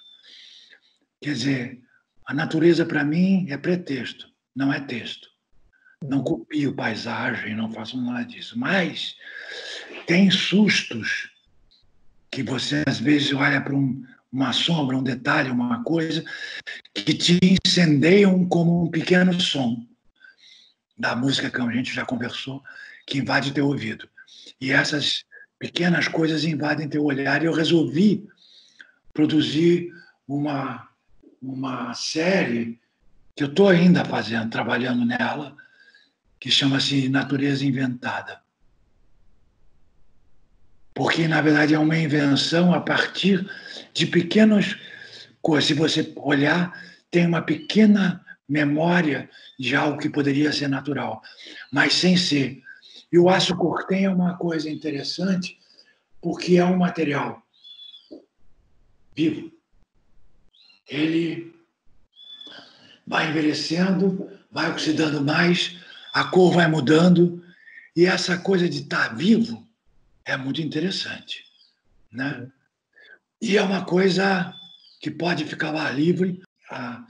Quer dizer, a natureza para mim é pretexto, não é texto. Não copio paisagem, não faço nada disso. Mas tem sustos que você às vezes olha para uma sombra, um detalhe, uma coisa, que te incendeiam como um pequeno som da música que a gente já conversou, que invade teu ouvido. E essas pequenas coisas invadem teu olhar. E eu resolvi produzir uma série que eu estou ainda fazendo, trabalhando nela, que chama-se Natureza Inventada. Porque, na verdade, é uma invenção a partir de pequenas coisas. Se você olhar, tem uma pequena memória de algo que poderia ser natural, mas sem ser. E o aço cortem é uma coisa interessante, porque é um material vivo. Ele vai envelhecendo, vai oxidando mais, a cor vai mudando, e essa coisa de estar vivo é muito interessante, né? E é uma coisa que pode ficar lá livre. A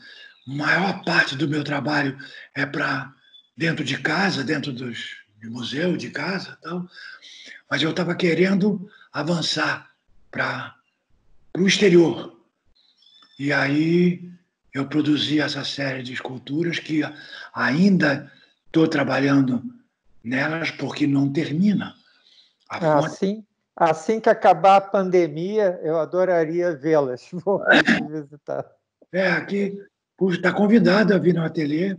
maior parte do meu trabalho é para dentro de casa, dentro de museu, de casa, tal. Mas eu estava querendo avançar para o exterior. E aí eu produzi essa série de esculturas que ainda estou trabalhando nelas porque não termina. A fonte... Assim que acabar a pandemia, eu adoraria vê-las. Vou te visitar. Aqui está convidado a vir no ateliê,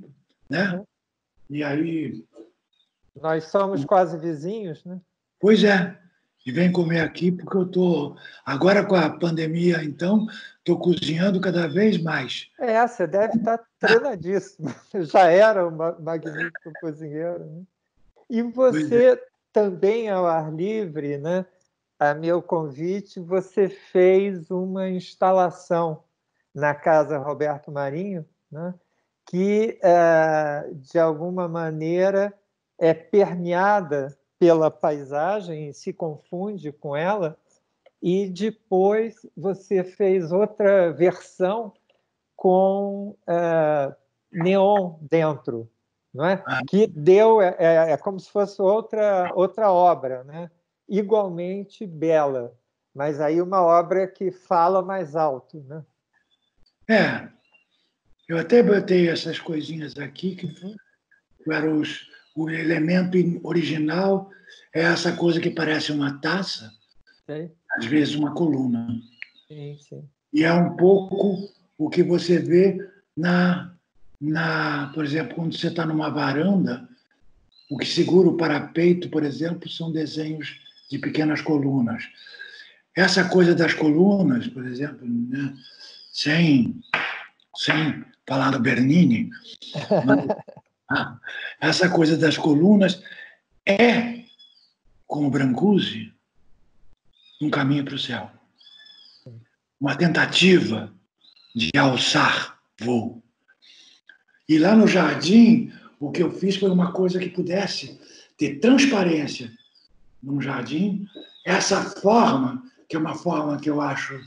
né? E aí... Nós somos quase vizinhos, né? Pois é. E vem comer aqui, porque eu estou, agora com a pandemia, então, estou cozinhando cada vez mais. Você deve estar treinadíssimo. Já era um magnífico cozinheiro, né? E Pois é. você também, ao ar livre, né? A meu convite, você fez uma instalação na Casa Roberto Marinho, né? Que, de alguma maneira, é permeada pela paisagem e se confunde com ela, e depois você fez outra versão com neon dentro, não é? Ah, Que deu como se fosse outra obra, né? Igualmente bela, mas aí uma obra que fala mais alto, né? é, eu até botei essas coisinhas aqui, que Uhum. eram o elemento original, é essa coisa que parece uma taça, Sei. às vezes uma coluna. Sim, sim. E é um pouco o que você vê por exemplo, quando você está numa varanda, o que segura o parapeito, por exemplo, são desenhos de pequenas colunas. Essa coisa das colunas, por exemplo, né, sem falar do Bernini, mas, essa coisa das colunas é, como Brancusi, um caminho para o céu. Uma tentativa de alçar voo. E lá no jardim, o que eu fiz foi uma coisa que pudesse ter transparência num jardim. Essa forma, que é uma forma que eu acho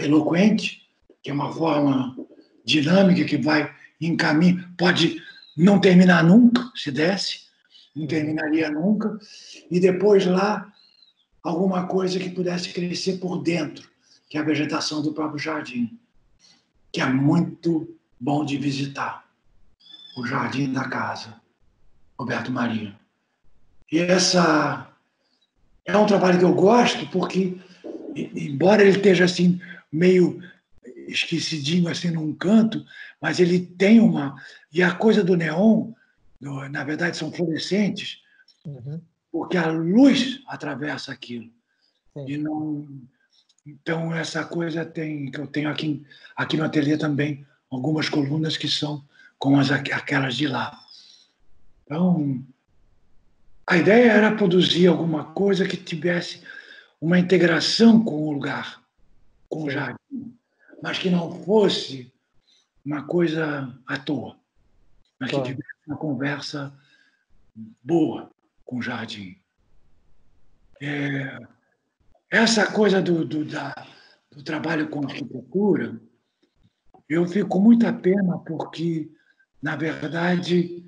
eloquente, que é uma forma dinâmica que vai em caminho, pode não terminar nunca, se desse, não terminaria nunca, e depois lá alguma coisa que pudesse crescer por dentro, que é a vegetação do próprio jardim, que é muito bom de visitar, o jardim da casa, Roberto Marinho. E essa é um trabalho que eu gosto porque, embora ele esteja assim meio esquecidinho assim num canto, mas ele tem uma, e a coisa do neon, na verdade são fluorescentes, Uhum. porque a luz atravessa aquilo. Sim. E não, então essa coisa tem que eu tenho aqui no ateliê também algumas colunas que são como aquelas de lá. Então, a ideia era produzir alguma coisa que tivesse uma integração com o lugar, com o Sim. jardim, mas que não fosse uma coisa à toa, mas que Claro. tivesse uma conversa boa com o jardim. Essa coisa do trabalho com arquitetura, eu fico com muita pena porque, na verdade,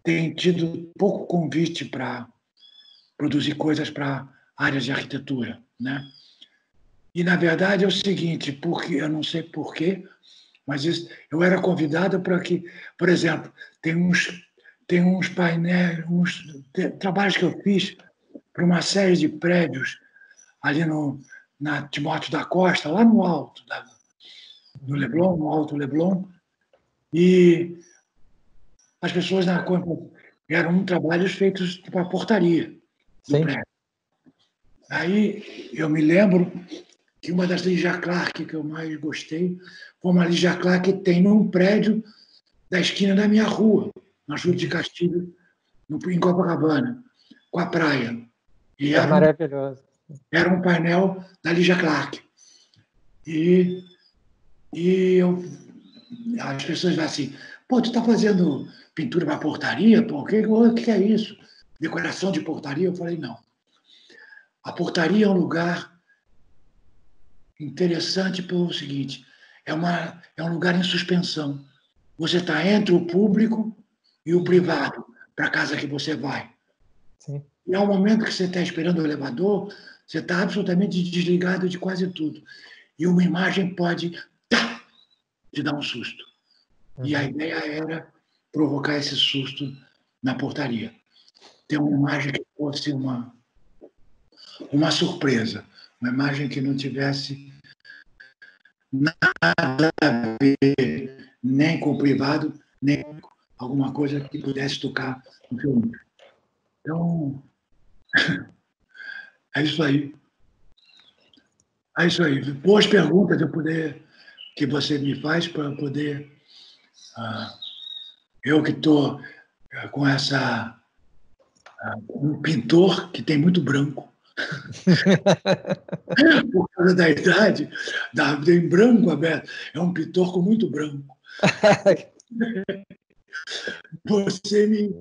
tem tido pouco convite para produzir coisas para áreas de arquitetura, né? E, na verdade, é o seguinte, porque eu não sei porquê, mas eu era convidado para que, por exemplo, tem uns painéis, trabalhos que eu fiz para uma série de prédios ali na Timóteo da Costa, lá no alto, no Leblon, no Alto Leblon, e as pessoas eram trabalhos feitos para a portaria do Sim. prédio. Aí eu me lembro que uma das Ligia Clark que eu mais gostei foi uma Ligia Clark que tem num prédio da esquina da minha rua, na Júlio de Castilho, em Copacabana, com a praia. E É maravilhoso. era um painel da Ligia Clark. E, as pessoas falam assim, pô, tu está fazendo pintura para portaria? Pô, o que é isso? Decoração de portaria? Eu falei, não. A portaria é um lugar interessante pelo seguinte, é um lugar em suspensão. Você está entre o público e o privado, para a casa que você vai. Sim. E ao momento que você está esperando o elevador, você está absolutamente desligado de quase tudo. E uma imagem pode te dar um susto. E a ideia era provocar esse susto na portaria. Ter uma imagem que fosse uma surpresa, uma imagem que não tivesse nada a ver nem com o privado, nem com alguma coisa que pudesse tocar no filme. Então, É isso aí. É isso aí. Boas perguntas que você me faz para poder... eu que estou com um pintor que tem muito branco. Por causa da idade, tem branco aberto. É um pintor com muito branco. Você me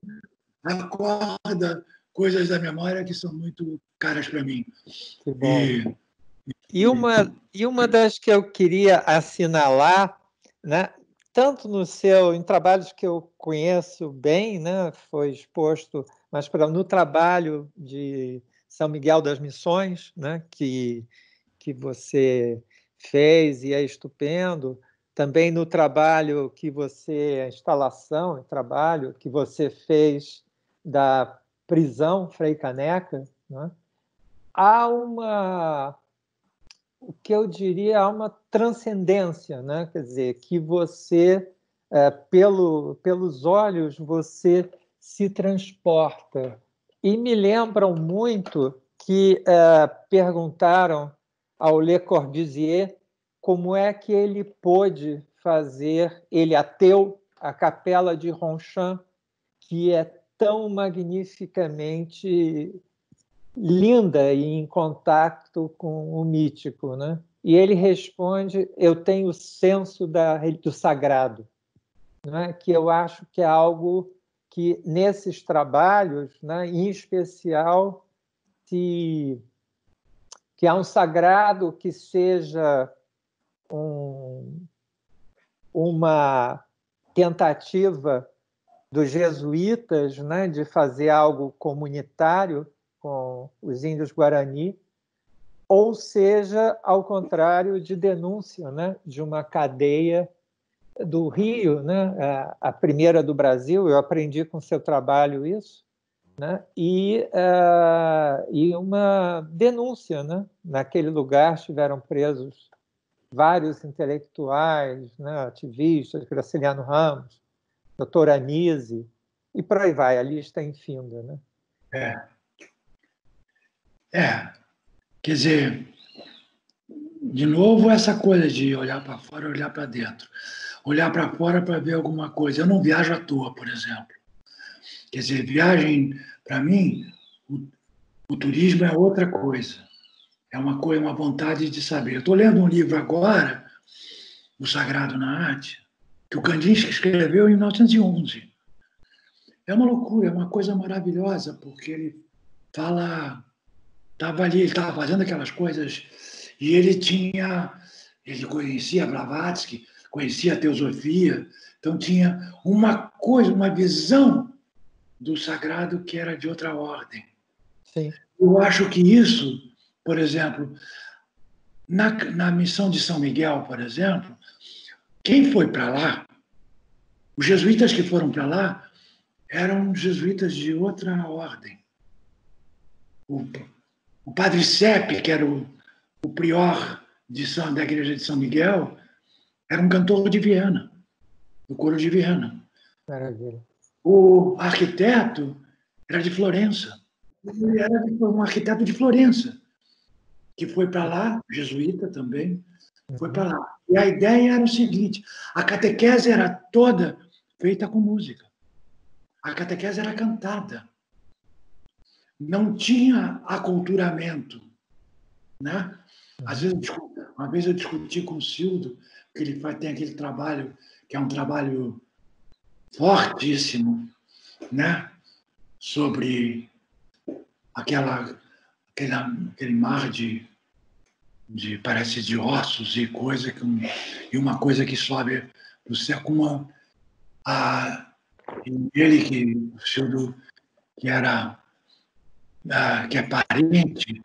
acorda coisas da memória que são muito caras para mim. Que bom. E uma das que eu queria assinalar, né, tanto em trabalhos que eu conheço bem, né, foi exposto, mas no trabalho de São Miguel das Missões, né, que você fez e é estupendo, também no trabalho a instalação, trabalho que você fez da prisão Frei Caneca, né, há o que eu diria, há uma transcendência, né? Quer dizer, que você, pelos olhos, você se transporta. E me lembram muito que perguntaram ao Le Corbusier como é que ele pôde fazer, ele ateu, a capela de Ronchamp, que é tão magnificamente linda e em contato com o mítico, né? E ele responde: eu tenho o senso do sagrado, né? Que eu acho que é algo que nesses trabalhos, né, em especial, que há um sagrado que seja uma tentativa dos jesuítas, né, de fazer algo comunitário com os índios Guarani, ou seja, ao contrário, de denúncia, né, de uma cadeia do Rio, né, a primeira do Brasil. Eu aprendi com seu trabalho isso, né, e uma denúncia, né. Naquele lugar estiveram presos vários intelectuais, né, ativistas, Graciliano Ramos, doutor Anísio, e por aí vai, a lista é infinda, né? Quer dizer, de novo, essa coisa de olhar para fora, olhar para dentro. Olhar para fora para ver alguma coisa. Eu não viajo à toa, por exemplo. Quer dizer, viagem, para mim, o turismo é outra coisa. É uma coisa, uma vontade de saber. Eu estou lendo um livro agora, O Sagrado na Arte, que o Kandinsky escreveu em 1911. É uma loucura, é uma coisa maravilhosa, porque ele fala... Estava ali, ele estava fazendo aquelas coisas e ele conhecia Blavatsky, conhecia a teosofia, então tinha uma coisa, uma visão do sagrado que era de outra ordem. Sim. Eu acho que isso, por exemplo, na missão de São Miguel, por exemplo, quem foi para lá, os jesuítas que foram para lá eram jesuítas de outra ordem. O padre Sepp, que era o prior da igreja de São Miguel, era um cantor de Viena, do coro de Viena. Maravilha. O arquiteto era de Florença. Ele era um arquiteto de Florença, que foi para lá, jesuíta também, foi para lá. E a ideia era o seguinte: a catequese era toda feita com música. A catequese era cantada. Não tinha aculturamento, né? Às vezes, uma vez eu discuti com o Cildo, que ele tem aquele trabalho, que é um trabalho fortíssimo, né? Sobre aquele mar parece de ossos e coisa, e uma coisa que sobe do céu, com ele, o Cildo, que é parente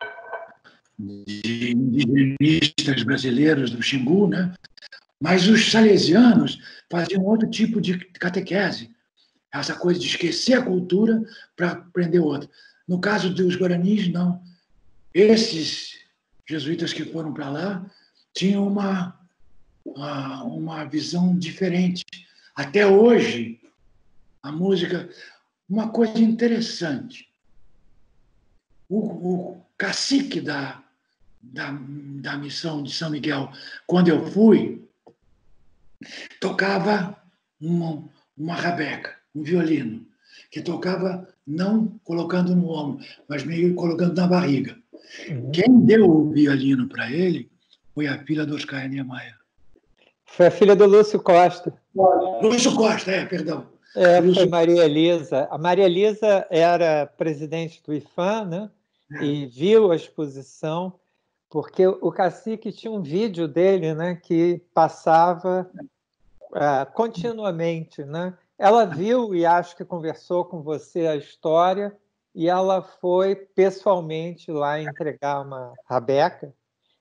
de indigenistas brasileiros do Xingu, né? Mas os salesianos faziam outro tipo de catequese, essa coisa de esquecer a cultura para aprender outra. No caso dos guaranis, não. Esses jesuítas que foram para lá tinham uma visão diferente. Até hoje, a música... Uma coisa interessante. o cacique da missão de São Miguel, quando eu fui, tocava uma rabeca, um violino, que tocava não colocando no ombro, mas meio colocando na barriga. Uhum. Quem deu o violino para ele foi a filha do Oscar Niemeyer. Foi a filha do Lúcio Costa. Lúcio Costa, perdão. Foi Maria Elisa. A Maria Elisa era presidente do IFAM, né? E viu a exposição, porque o cacique tinha um vídeo dele, né, que passava continuamente, né? Ela viu e acho que conversou com você a história, e ela foi pessoalmente lá entregar uma rabeca.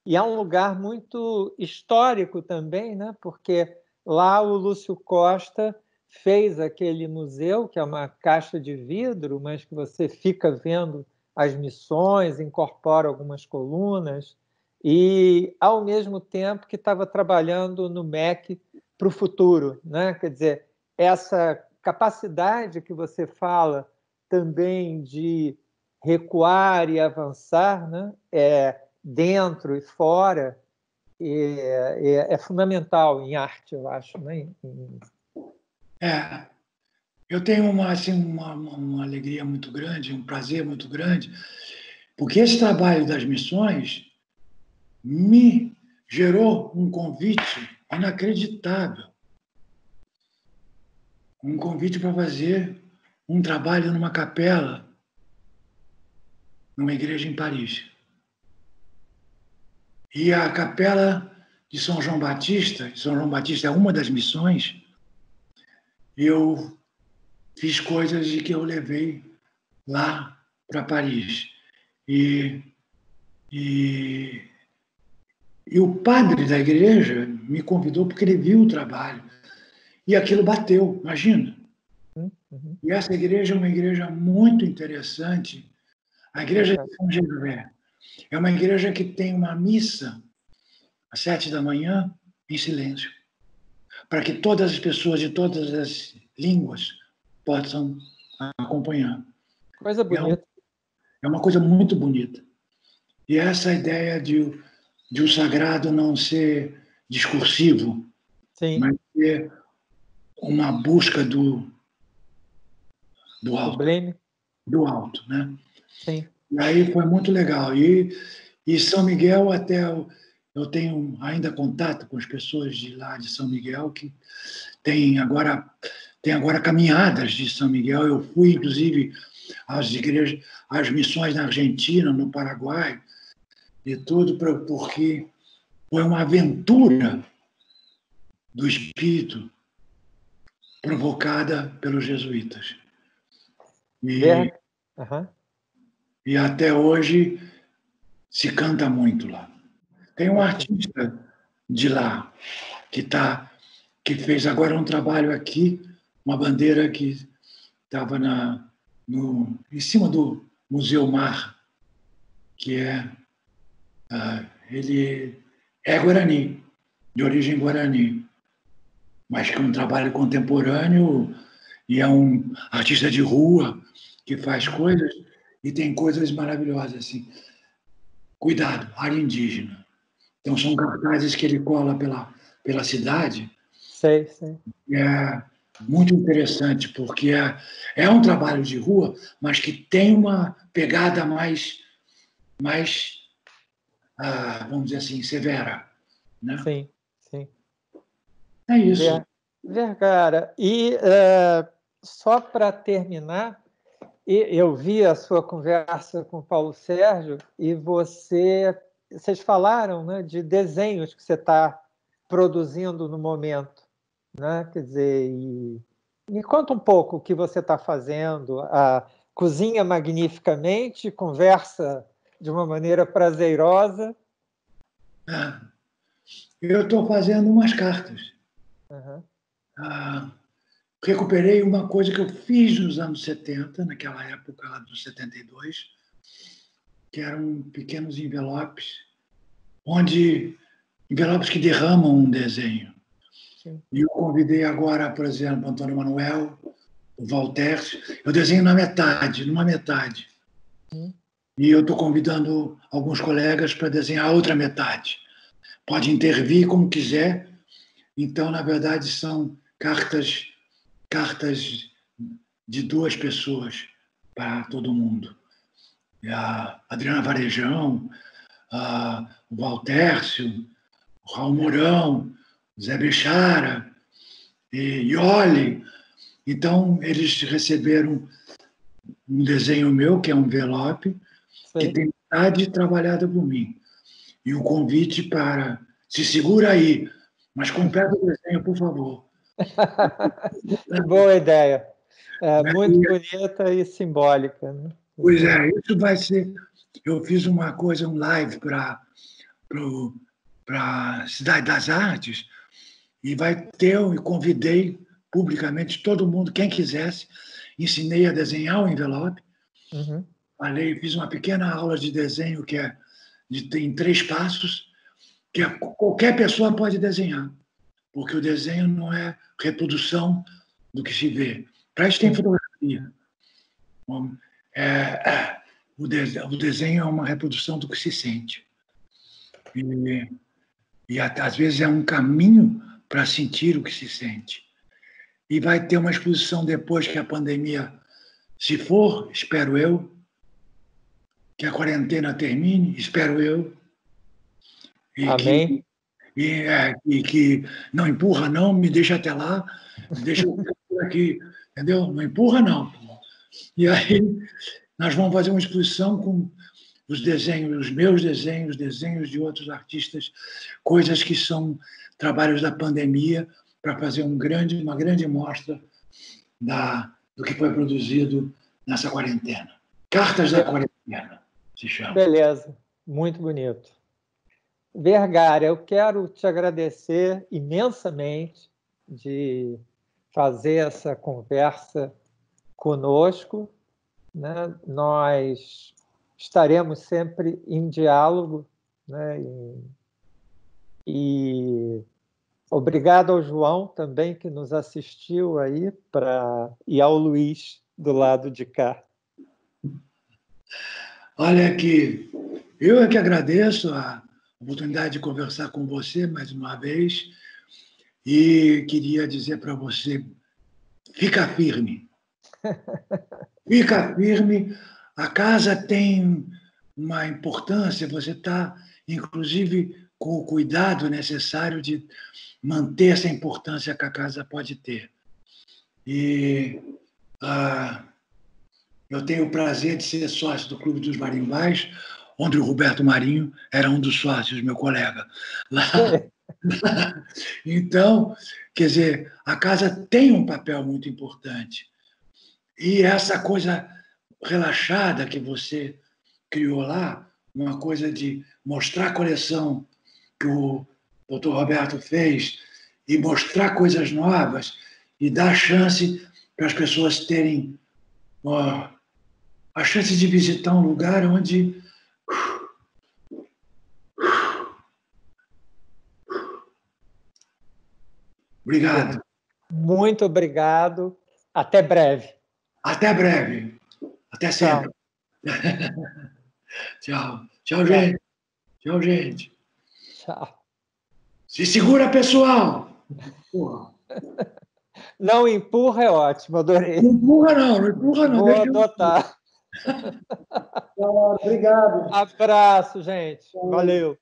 E é um lugar muito histórico também, né? Porque lá o Lúcio Costa fez aquele museu, que é uma caixa de vidro, mas que você fica vendo as missões, incorpora algumas colunas, e, ao mesmo tempo, que estava trabalhando no MEC para o futuro, né? Quer dizer, essa capacidade que você fala também de recuar e avançar, né? Dentro e fora, é fundamental em arte, eu acho. Né? Eu tenho uma alegria muito grande, um prazer muito grande, porque esse trabalho das missões me gerou um convite inacreditável. Um convite para fazer um trabalho numa capela, numa igreja em Paris. E a capela de São João Batista é uma das missões, eu fiz coisas de que eu levei lá para Paris. E o padre da igreja me convidou porque ele viu o trabalho. E aquilo bateu, imagina. Uhum. E essa igreja é uma igreja muito interessante. A igreja de São Gervé é uma igreja que tem uma missa às 7 da manhã em silêncio, para que todas as pessoas de todas as línguas possam acompanhar. Coisa bonita. É uma coisa muito bonita. E essa ideia de o sagrado não ser discursivo, Sim. mas ser uma busca do alto. Sublime. Do alto, né? Sim. E aí foi muito legal. E São Miguel, até eu tenho ainda contato com as pessoas de lá de São Miguel, que tem agora caminhadas de São Miguel. Eu fui, inclusive, às igrejas, às missões na Argentina, no Paraguai, e tudo porque foi uma aventura do espírito provocada pelos jesuítas. E até hoje se canta muito lá. Tem um artista de lá que fez agora um trabalho aqui, uma bandeira que estava em cima do Museu Mar, que ele é guarani, de origem guarani, mas que é um trabalho contemporâneo e é um artista de rua que faz coisas e tem coisas maravilhosas assim. Cuidado, área indígena. Então são cartazes que ele cola pela cidade. Sei. É muito interessante porque é um trabalho de rua, mas que tem uma pegada mais vamos dizer assim, severa, né? Sim. É isso. Vergara, e só para terminar, eu vi a sua conversa com o Paulo Sérgio e vocês falaram, né, de desenhos que você está produzindo no momento, né? Quer dizer, me conta um pouco o que você está fazendo. A cozinha magnificamente, conversa de uma maneira prazerosa. Eu estou fazendo umas cartas. Uhum. Recuperei uma coisa que eu fiz nos anos 70, naquela época lá dos 72, que eram pequenos envelopes, envelopes que derramam um desenho. Sim. E eu convidei agora, por exemplo, Antônio Manuel, o Walter. Eu desenho numa metade. E eu estou convidando alguns colegas para desenhar a outra metade. Pode intervir como quiser. Então, na verdade, são cartas de 2 pessoas para todo mundo. A Adriana Varejão, o Valtércio, o Raul Mourão, o Zé Bechara, e Ioli. Então, eles receberam um desenho meu, que é um envelope, que tem metade trabalhada por mim. E o convite para... Se segura aí, mas completa o desenho, por favor. Que boa ideia. Muito bonita e simbólica. Né? Pois é, isso vai ser... Eu fiz uma coisa, um live para a Cidade das Artes, e vai ter, eu convidei publicamente todo mundo, quem quisesse, ensinei a desenhar o envelope, Uhum. falei, fiz uma pequena aula de desenho que é em 3 passos, que qualquer pessoa pode desenhar, porque o desenho não é reprodução do que se vê. Para isso tem fotografia. O desenho é uma reprodução do que se sente. E às vezes é um caminho para sentir o que se sente. E vai ter uma exposição depois que a pandemia se for, espero eu, que a quarentena termine, espero eu. E Amém. que não empurra, não, me deixa até lá, deixa eu por aqui, entendeu? Não empurra, não. E aí nós vamos fazer uma exposição com os desenhos, os meus desenhos, desenhos de outros artistas, coisas que são trabalhos da pandemia, para fazer uma grande mostra do que foi produzido nessa quarentena. Cartas da Quarentena, se chama. Beleza, muito bonito. Vergara, eu quero te agradecer imensamente de fazer essa conversa conosco, né? Nós estaremos sempre em diálogo, né? E obrigado ao João também, que nos assistiu aí, e ao Luiz, do lado de cá. Olha aqui, eu é que agradeço a oportunidade de conversar com você mais uma vez e queria dizer para você, fica firme. Fica firme, a casa tem uma importância, você está, inclusive, com o cuidado necessário de manter essa importância que a casa pode ter. E eu tenho o prazer de ser sócio do Clube dos Marimbais, onde o Roberto Marinho era um dos sócios, meu colega. Lá. Então, quer dizer, a casa tem um papel muito importante. E essa coisa relaxada que você criou lá, uma coisa de mostrar a coleção que o Dr. Roberto fez e mostrar coisas novas e dar chance para as pessoas terem a chance de visitar um lugar onde obrigado. Muito obrigado. Até breve. Até breve. Até sempre. Tchau. Tchau, gente. Tchau, gente. Tchau. Se segura, pessoal. Porra. Não empurra é ótimo, adorei. Não empurra, não. Não empurra, não. Vou adotar. Obrigado. Abraço, gente. Valeu.